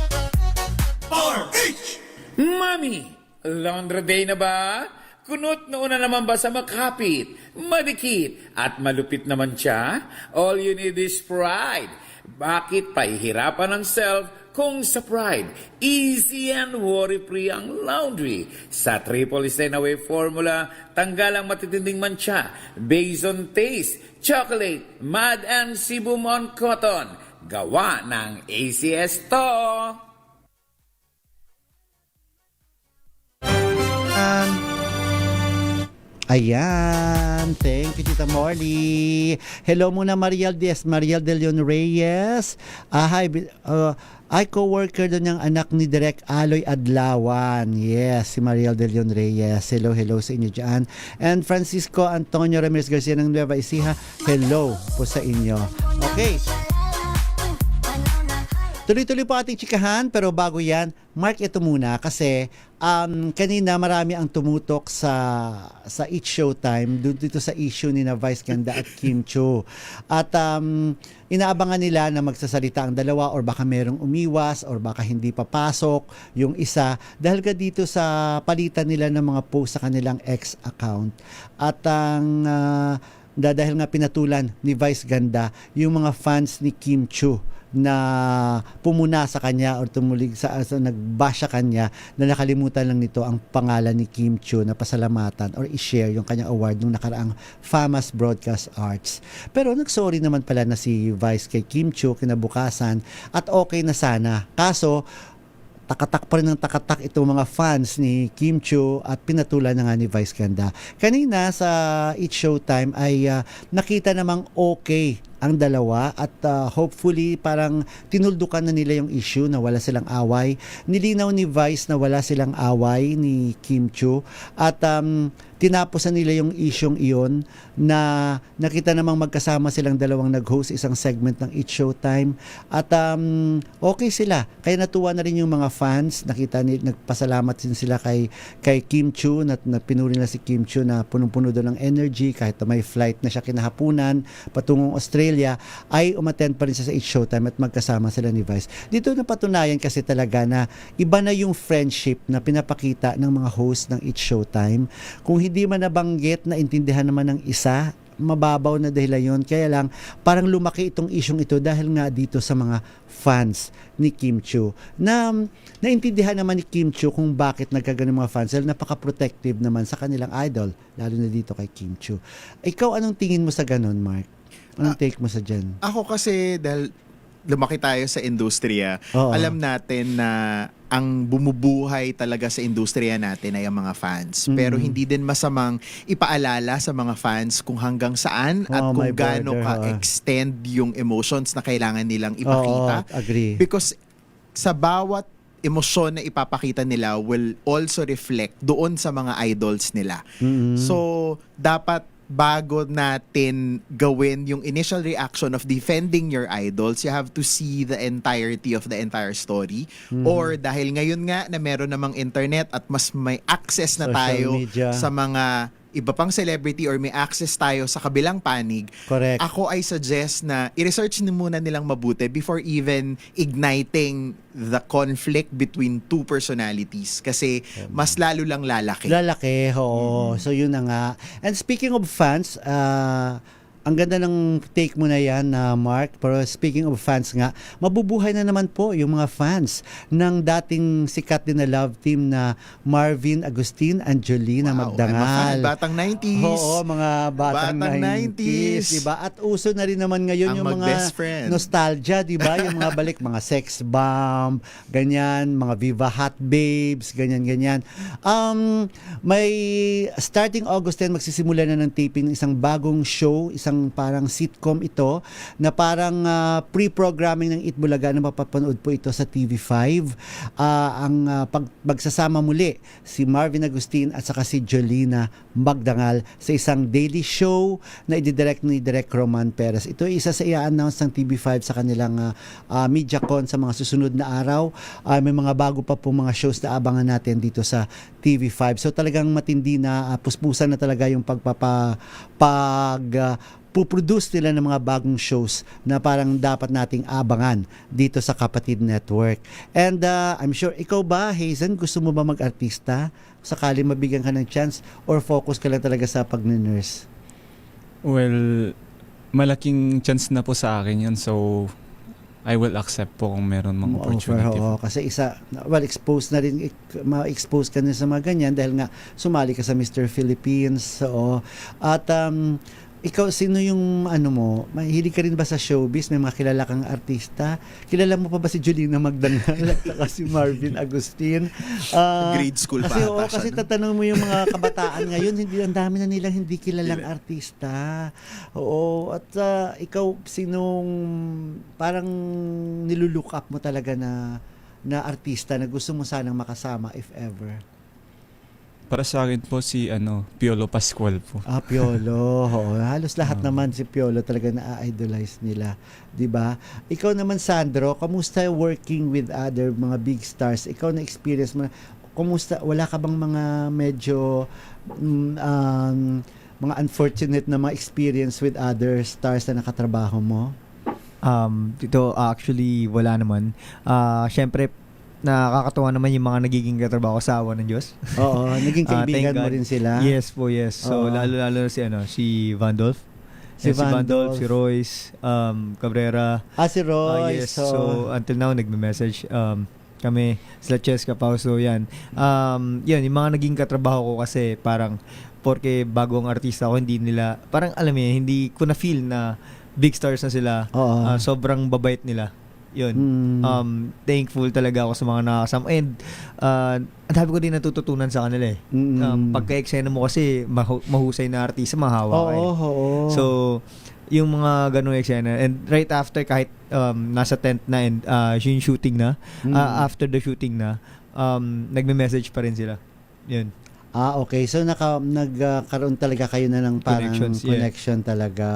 Mami, laundry day na ba? Kunot na una naman ba sa makapit, madikit, at malupit naman siya? All you need is pride. Bakit pahihirapan ng self Kung sa Pride, easy and worry-free ang laundry. Sa Triple Stain Away Formula, tanggal ang matitinding mancha based on taste, chocolate, mud and Sibumon cotton. Gawa ng ACS to.
Ayan, thank you Tita Morley. Hello muna Mariel De Leon Reyes. Hi, ay co-worker doon yung anak ni Direk Aloy Adlawan. Yes, si Mariel De Leon Reyes. Hello sa inyo dyan. And Francisco Antonio Ramirez Garcia ng Nueva Ecija. Hello po sa inyo. Okay. Tuloy-tuloy po ating chikahan, pero bago yan, Mark, ito muna kasi kanina marami ang tumutok sa Eat Showtime dito sa issue ni na Vice Ganda at Kim Chiu. At inaabangan nila na magsasalita ang dalawa or baka merong umiwas or baka hindi papasok yung isa dahil ka dito sa palitan nila ng mga post sa kanilang ex account. At ang dahil nga pinatulan ni Vice Ganda yung mga fans ni Kim Chiu na pumuna sa kanya or tumulig sa nagbash sa kanya na nakalimutan lang nito ang pangalan ni Kim Chiu na pasalamatan or i-share yung kanyang award nung nakaraang Famous Broadcast Arts. Pero nagsorry naman pala na si Vice kay Kim Chiu kinabukasan at okay na sana. Kaso takatak pa rin ng takatak itong mga fans ni Kim Chiu at pinatulan na nga ni Vice Ganda. Kanina sa Eat Showtime ay nakita namang okay ang dalawa at hopefully parang tinuldukan na nila yung issue na wala silang away. Nilinaw ni Vice na wala silang away ni Kim Chiu at tinapos na nila yung isyong iyon na nakita namang magkasama silang dalawang nag-host isang segment ng Eat Showtime at okay sila. Kaya natuwa na rin yung mga fans. Nagpasalamat din sila kay Kim Chiu na pinuri na si Kim Chiu na punong-puno doon ng energy kahit may flight na siya kinahapunan patungong Australia ay umattend pa rin siya sa Eat Showtime at magkasama sila ni Vice. Dito napatunayan kasi talaga na iba na yung friendship na pinapakita ng mga host ng Eat Showtime. Kung hindi man nabanggit na intindihan naman ng isa, mababaw na dahilan yun. Kaya lang, parang lumaki itong isyong ito dahil nga dito sa mga fans ni Kim Chiu. Na naintindihan naman ni Kim Chiu kung bakit nagkaganon mga fans dahil napaka-protective naman sa kanilang idol, lalo na dito kay Kim Chiu. Ikaw, anong tingin mo sa ganon, Mark? Anong take mo sa dyan?
Ako kasi, dahil lumaki tayo sa industriya, alam natin na ang bumubuhay talaga sa industriya natin ay ang mga fans. Pero hindi din masamang ipaalala sa mga fans kung hanggang saan at kung gaano ka-extend yung emotions na kailangan nilang ipakita.
Agree.
Because sa bawat emosyon na ipapakita nila will also reflect doon sa mga idols nila. So, dapat bago natin gawin yung initial reaction of defending your idols, you have to see the entirety of the entire story. Or dahil ngayon nga na meron namang internet at mas may access na
Social
tayo
media
sa mga iba pang celebrity or may access tayo sa kabilang panig,
correct.
Ako ay suggest na i-research muna nilang mabuti before even igniting the conflict between two personalities kasi mas lalo lang lalaki.
Oo. So yun na nga. And speaking of fans, ang ganda ng take mo na yan, Mark. Pero speaking of fans nga, mabubuhay na naman po yung mga fans ng dating sikat din na love team na Marvin Agustin, Angelina Magdangal.
Batang 90s.
Oo, mga batang 90s. Diba? At uso na rin naman ngayon yung mga nostalgia, diba? Yung mga balik, mga sex bomb, ganyan, mga Viva Hot Babes, ganyan. May starting August 10, magsisimula na ng taping ng isang bagong show, isang parang sitcom ito na parang pre-programming ng Itbulaga na mapapanood po ito sa TV5. Ang magsasama muli si Marvin Agustin at saka si Jolina Magdangal sa isang daily show na ididirect ni Direk Roman Perez. Ito ay isa sa i-announce ng TV5 sa kanilang MediaCon sa mga susunod na araw. May mga bago pa po mga shows na abangan natin dito sa TV5. So talagang matindi na puspusan na talaga yung puproduce nila ng mga bagong shows na parang dapat nating abangan dito sa Kapatid Network. And I'm sure, ikaw ba, Hazen, gusto mo ba mag-artista? Sakali mabigyan ka ng chance or focus ka lang talaga sa pag-nurse?
Well, malaking chance na po sa akin yun. So, I will accept po kung meron mga
Offer,
opportunity
oo.
po.
Kasi exposed na rin, ma-expose ka na sa mga ganyan dahil nga sumali ka sa Mr. Philippines. Oo. At ikaw, sino yung mahilig ka rin ba sa showbiz? May mga kilala kang artista? Kilala mo pa ba si Julina Magdangal at saka si Marvin Agustin?
Grade school pa
kasi,
ata siya,
kasi tatanong mo yung mga kabataan ngayon, ang dami na nilang hindi kilalang artista. Oo. At ikaw, sinong parang nilulook up mo talaga na artista na gusto mo sanang makasama if ever?
Para sa akin po si Piolo Pascual po.
Piolo. Oo, halos lahat naman si Piolo talaga na-idolize nila, 'di ba? Ikaw naman, Sandro, kamusta working with other mga big stars? Ikaw na experience mo, kamusta? Wala ka bang mga medyo mga unfortunate na mga experience with other stars na nakatrabaho mo?
Dito actually wala naman. Syempre nakakatuwa naman yung mga nagiging katrabaho sa awa ng Diyos.
Oo, naging kaibigan mo rin sila.
Yes po, yes. So lalo si Vandolph. Si Vandolph, si Royce, Cabrera.
Si Royce.
Yes. So until now nagme-message kami, sila Cheska Pao. So yan. Yun, yung mga naging katrabaho ko kasi parang porque bagong artista ako, hindi nila, parang alam mo hindi ko na feel na big stars na sila. Sobrang babait nila. Yun. Thankful talaga ako sa mga nakakasama. And ang dami ko din natututunan sa kanila eh. Pagka-eksena mo kasi mahusay na artista, mahawa ka eh. So, yung mga ganung eksena. And right after, kahit nasa tent na and yung shooting na, after the shooting na, nagme-message pa rin sila. Yun.
Okay. So nagkaroon talaga kayo na ng parang connection talaga.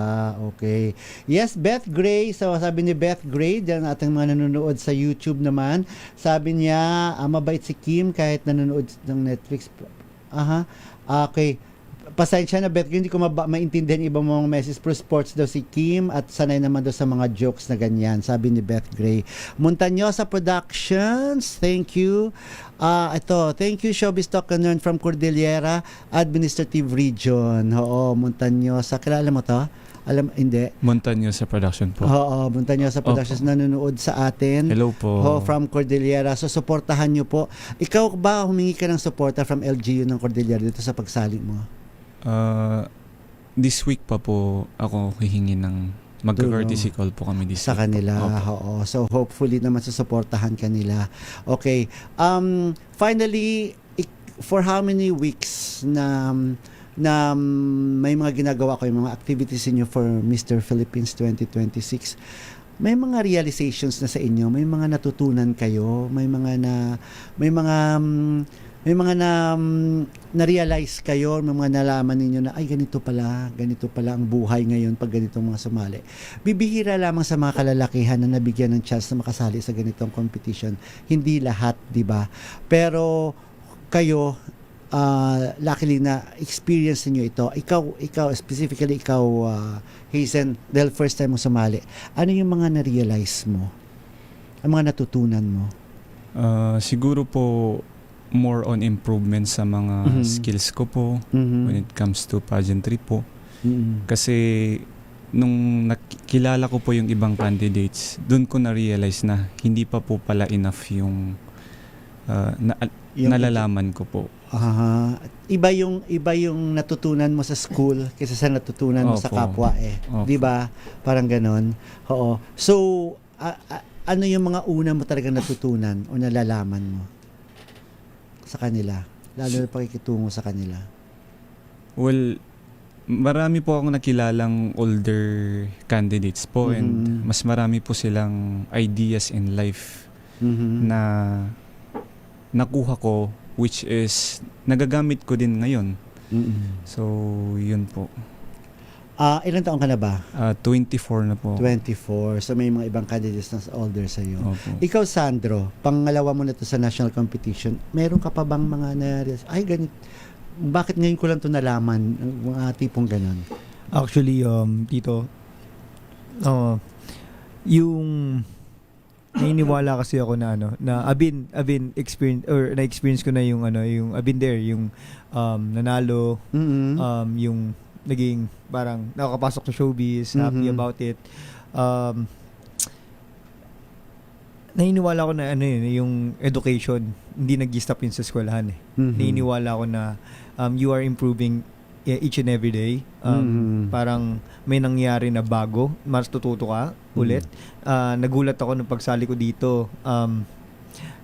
Okay. Yes, Beth Gray. So sabi ni Beth Gray, dyan ating mga nanonood sa YouTube naman. Sabi niya, mabait si Kim kahit nanonood ng Netflix. Okay. Pasensya na, Beth, hindi ko maintindihan ibang mga message. Pro sports daw si Kim at sanay naman daw sa mga jokes na ganyan, sabi ni Beth Gray. Montañosa Productions, thank you. Thank you, Showbiz Talk and Learn from Cordillera Administrative Region. Oo, Montañosa. Kilala mo to? Hindi.
Montañosa Production po.
Oo, Montañosa Productions nanonood sa atin.
Hello po.
From Cordillera. So, supportahan nyo po. Ikaw ba humingi ka ng suporta from LGU ng Cordillera dito sa pagsali mo?
This week pa po ako hihingi ng magka-courtesy call po kami this
sa
week
kanila. Oo. So hopefully naman susuportahan kanila. Okay. Finally, for how many weeks na may mga ginagawa ko, yung mga activities niyo for Mr. Philippines 2026? May mga realizations na sa inyo, may mga natutunan kayo, may mga na-realize kayo, may mga nalaman ninyo na ay ganito pala ang buhay ngayon pag ganitong mga sumali. Bibihira lamang sa mga kalalakihan na nabigyan ng chance na makasali sa ganitong competition. Hindi lahat, di ba? Pero kayo, luckily na experience niyo ito. Ikaw specifically Hazen, dahil first time mo sumali. Ano yung mga na-realize mo? Ang mga natutunan mo?
Siguro po more on improvement sa mga skills ko po when it comes to pageantry po. Kasi nung nakilala ko po yung ibang candidates, doon ko na-realize na hindi pa po pala enough yung nalalaman ko po.
Iba yung natutunan mo sa school kaysa sa natutunan mo sa kapwa eh. 'Di ba? Parang ganon. Oo. So ano yung mga una mo talaga natutunan o nalalaman mo sa kanila, lalo na pakikitungo sa kanila?
Well, marami po akong nakilalang older candidates po and mas marami po silang ideas in life na nakuha ko, which is nagagamit ko din ngayon. So, yun po.
Ilang taon ka na ba?
24 na po.
24. So may mga ibang candidates na older sa iyo.
Opo.
Ikaw, Sandro, pangalawa mo na to sa national competition. Meron ka pa bang mga ay ganito, bakit ngayon ko lang to nalaman, mga tipong ganon?
Actually, Tito, yung naniniwala kasi ako na na I've been experience or na-experience ko na yung yung I've been there, yung nanalo, yung naging parang nakakapasok sa showbiz, happy about it. naniniwala ko na yung education, hindi nag-stop yun sa eskwelahan eh. Naniniwala ko na you are improving each and every day. Parang may nangyari na bago, mas tututo ka ulit. Nagulat ako nung pagsali ko dito.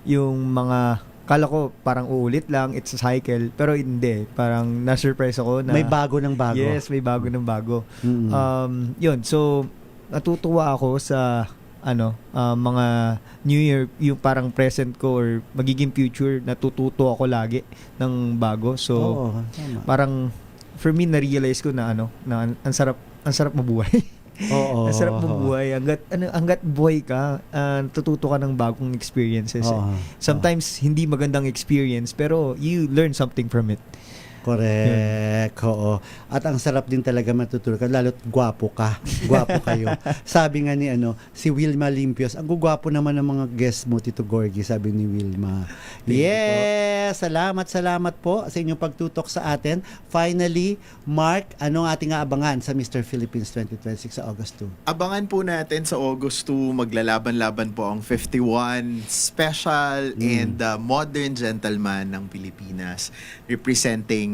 Yung mga, kala ko parang uulit lang, it's a cycle, pero hindi. Parang na-surprise ako na
may bago ng bago.
Yes, may bago ng bago. Yun, so natutuwa ako sa mga New Year, yung parang present ko or magiging future, natututo ako lagi ng bago. So parang for me na-realize ko na na ang sarap mabuhay. Ang sarap mabuhay hangga't buhay ka, tututo ka ng bagong experiences. Sometimes hindi magandang experience pero you learn something from it.
Correct. Oo. At ang sarap din talaga matutulog ka, lalo't gwapo ka. Gwapo kayo. Sabi nga ni si Wilma Limpios, ang gugwapo naman ng mga guest mo, Tito Gorgie, sabi ni Wilma. Yes! Salamat po sa inyong pagtutok sa atin. Finally, Mark, anong ating aabangan sa Mr. Philippines 2026 sa August 2?
Abangan po natin sa August 2, maglalaban-laban po ang 51 special and modern gentleman ng Pilipinas, representing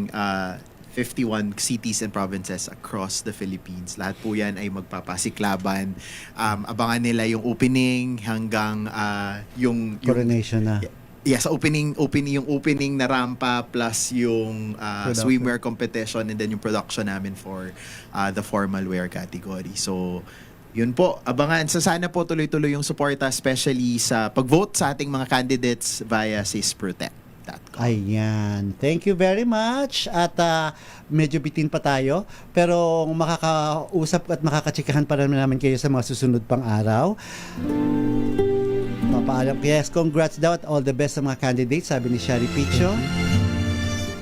51 cities and provinces across the Philippines. Lahat po yan ay magpapasiklaban. Abangan nila yung opening hanggang yung
coronation na.
Yes, yung opening na rampa plus yung swimwear competition and then yung production namin for the formal wear category. So, yun po, abangan. Sana po tuloy-tuloy yung suporta, especially sa pag-vote sa ating mga candidates via CISProtect.
Ayan. Thank you very much. At medyo bitin pa tayo. Pero makakausap at makakatsikahan pa naman kayo sa mga susunod pang araw. Papaalam. Yes, congrats daw at all the best sa mga candidates, sabi ni Shari Picho.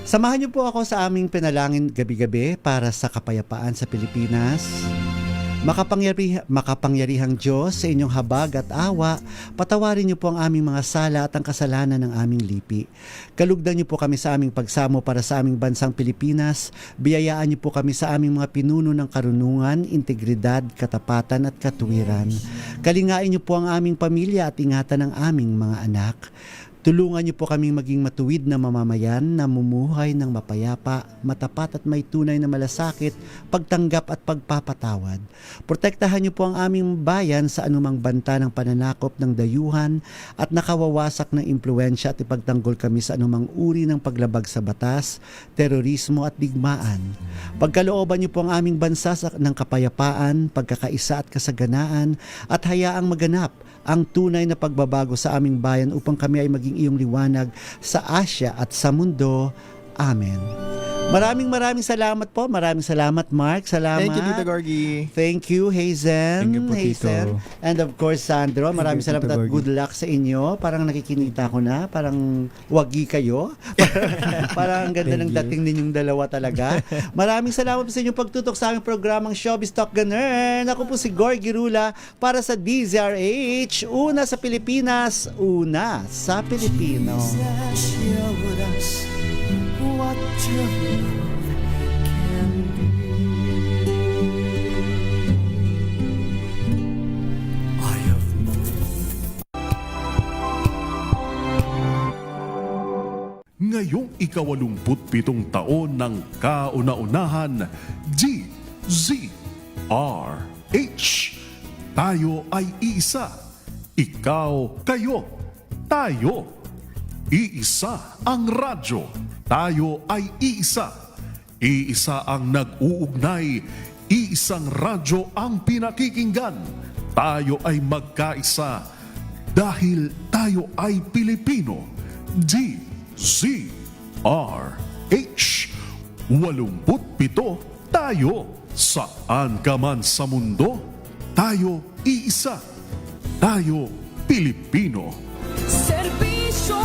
Samahan niyo po ako sa aming panalangin gabi-gabi para sa kapayapaan sa Pilipinas. Makapangyarihang Diyos, sa inyong habag at awa, patawarin niyo po ang aming mga sala at ang kasalanan ng aming lipi. Kalugdan niyo po kami sa aming pagsamo para sa aming bansang Pilipinas. Biyayaan niyo po kami sa aming mga pinuno ng karunungan, integridad, katapatan at katuwiran. Kalingain niyo po ang aming pamilya at ingatan ang aming mga anak. Tulungan niyo po kaming maging matuwid na mamamayan na mumuhay ng mapayapa, matapat at may tunay na malasakit, pagtanggap at pagpapatawad. Protektahan niyo po ang aming bayan sa anumang banta ng pananakop ng dayuhan at nakawawasak ng impluensya at ipagtanggol kami sa anumang uri ng paglabag sa batas, terorismo at digmaan. Pagkalooban niyo po ang aming bansa ng kapayapaan, pagkakaisa at kasaganaan at hayaang maganap ang tunay na pagbabago sa aming bayan upang kami ay maging iyong liwanag sa Asya at sa mundo. Amen. Maraming salamat po. Maraming salamat, Mark. Salamat.
Thank you, Tito Gorgie.
Thank you, Hazen.
Thank you po, Tito.
And of course, Sandro. Maraming salamat at good luck sa inyo. Parang nakikinita ko na. Parang wagi kayo. Parang ang ganda ng dating ninyong dalawa talaga. Maraming salamat po sa inyong pagtutok sa aming programang Showbiz Talk Ganern. Ako po si Gorgie Rula para sa DZRH. Una sa Pilipinas, una sa Pilipino.
What your love can be. I have
Ngayong 87 taon ng kauna-unahan, DZRH. Tayo ay isa. Ikaw, kayo, tayo. Iisa ang radyo. Tayo ay iisa. Iisa ang nag-uugnay. Iisang radyo ang pinakikinggan. Tayo ay magkaisa dahil tayo ay Pilipino. DZRH. 87 tayo. Saan ka man sa mundo, tayo iisa. Tayo Pilipino.
Serbisyo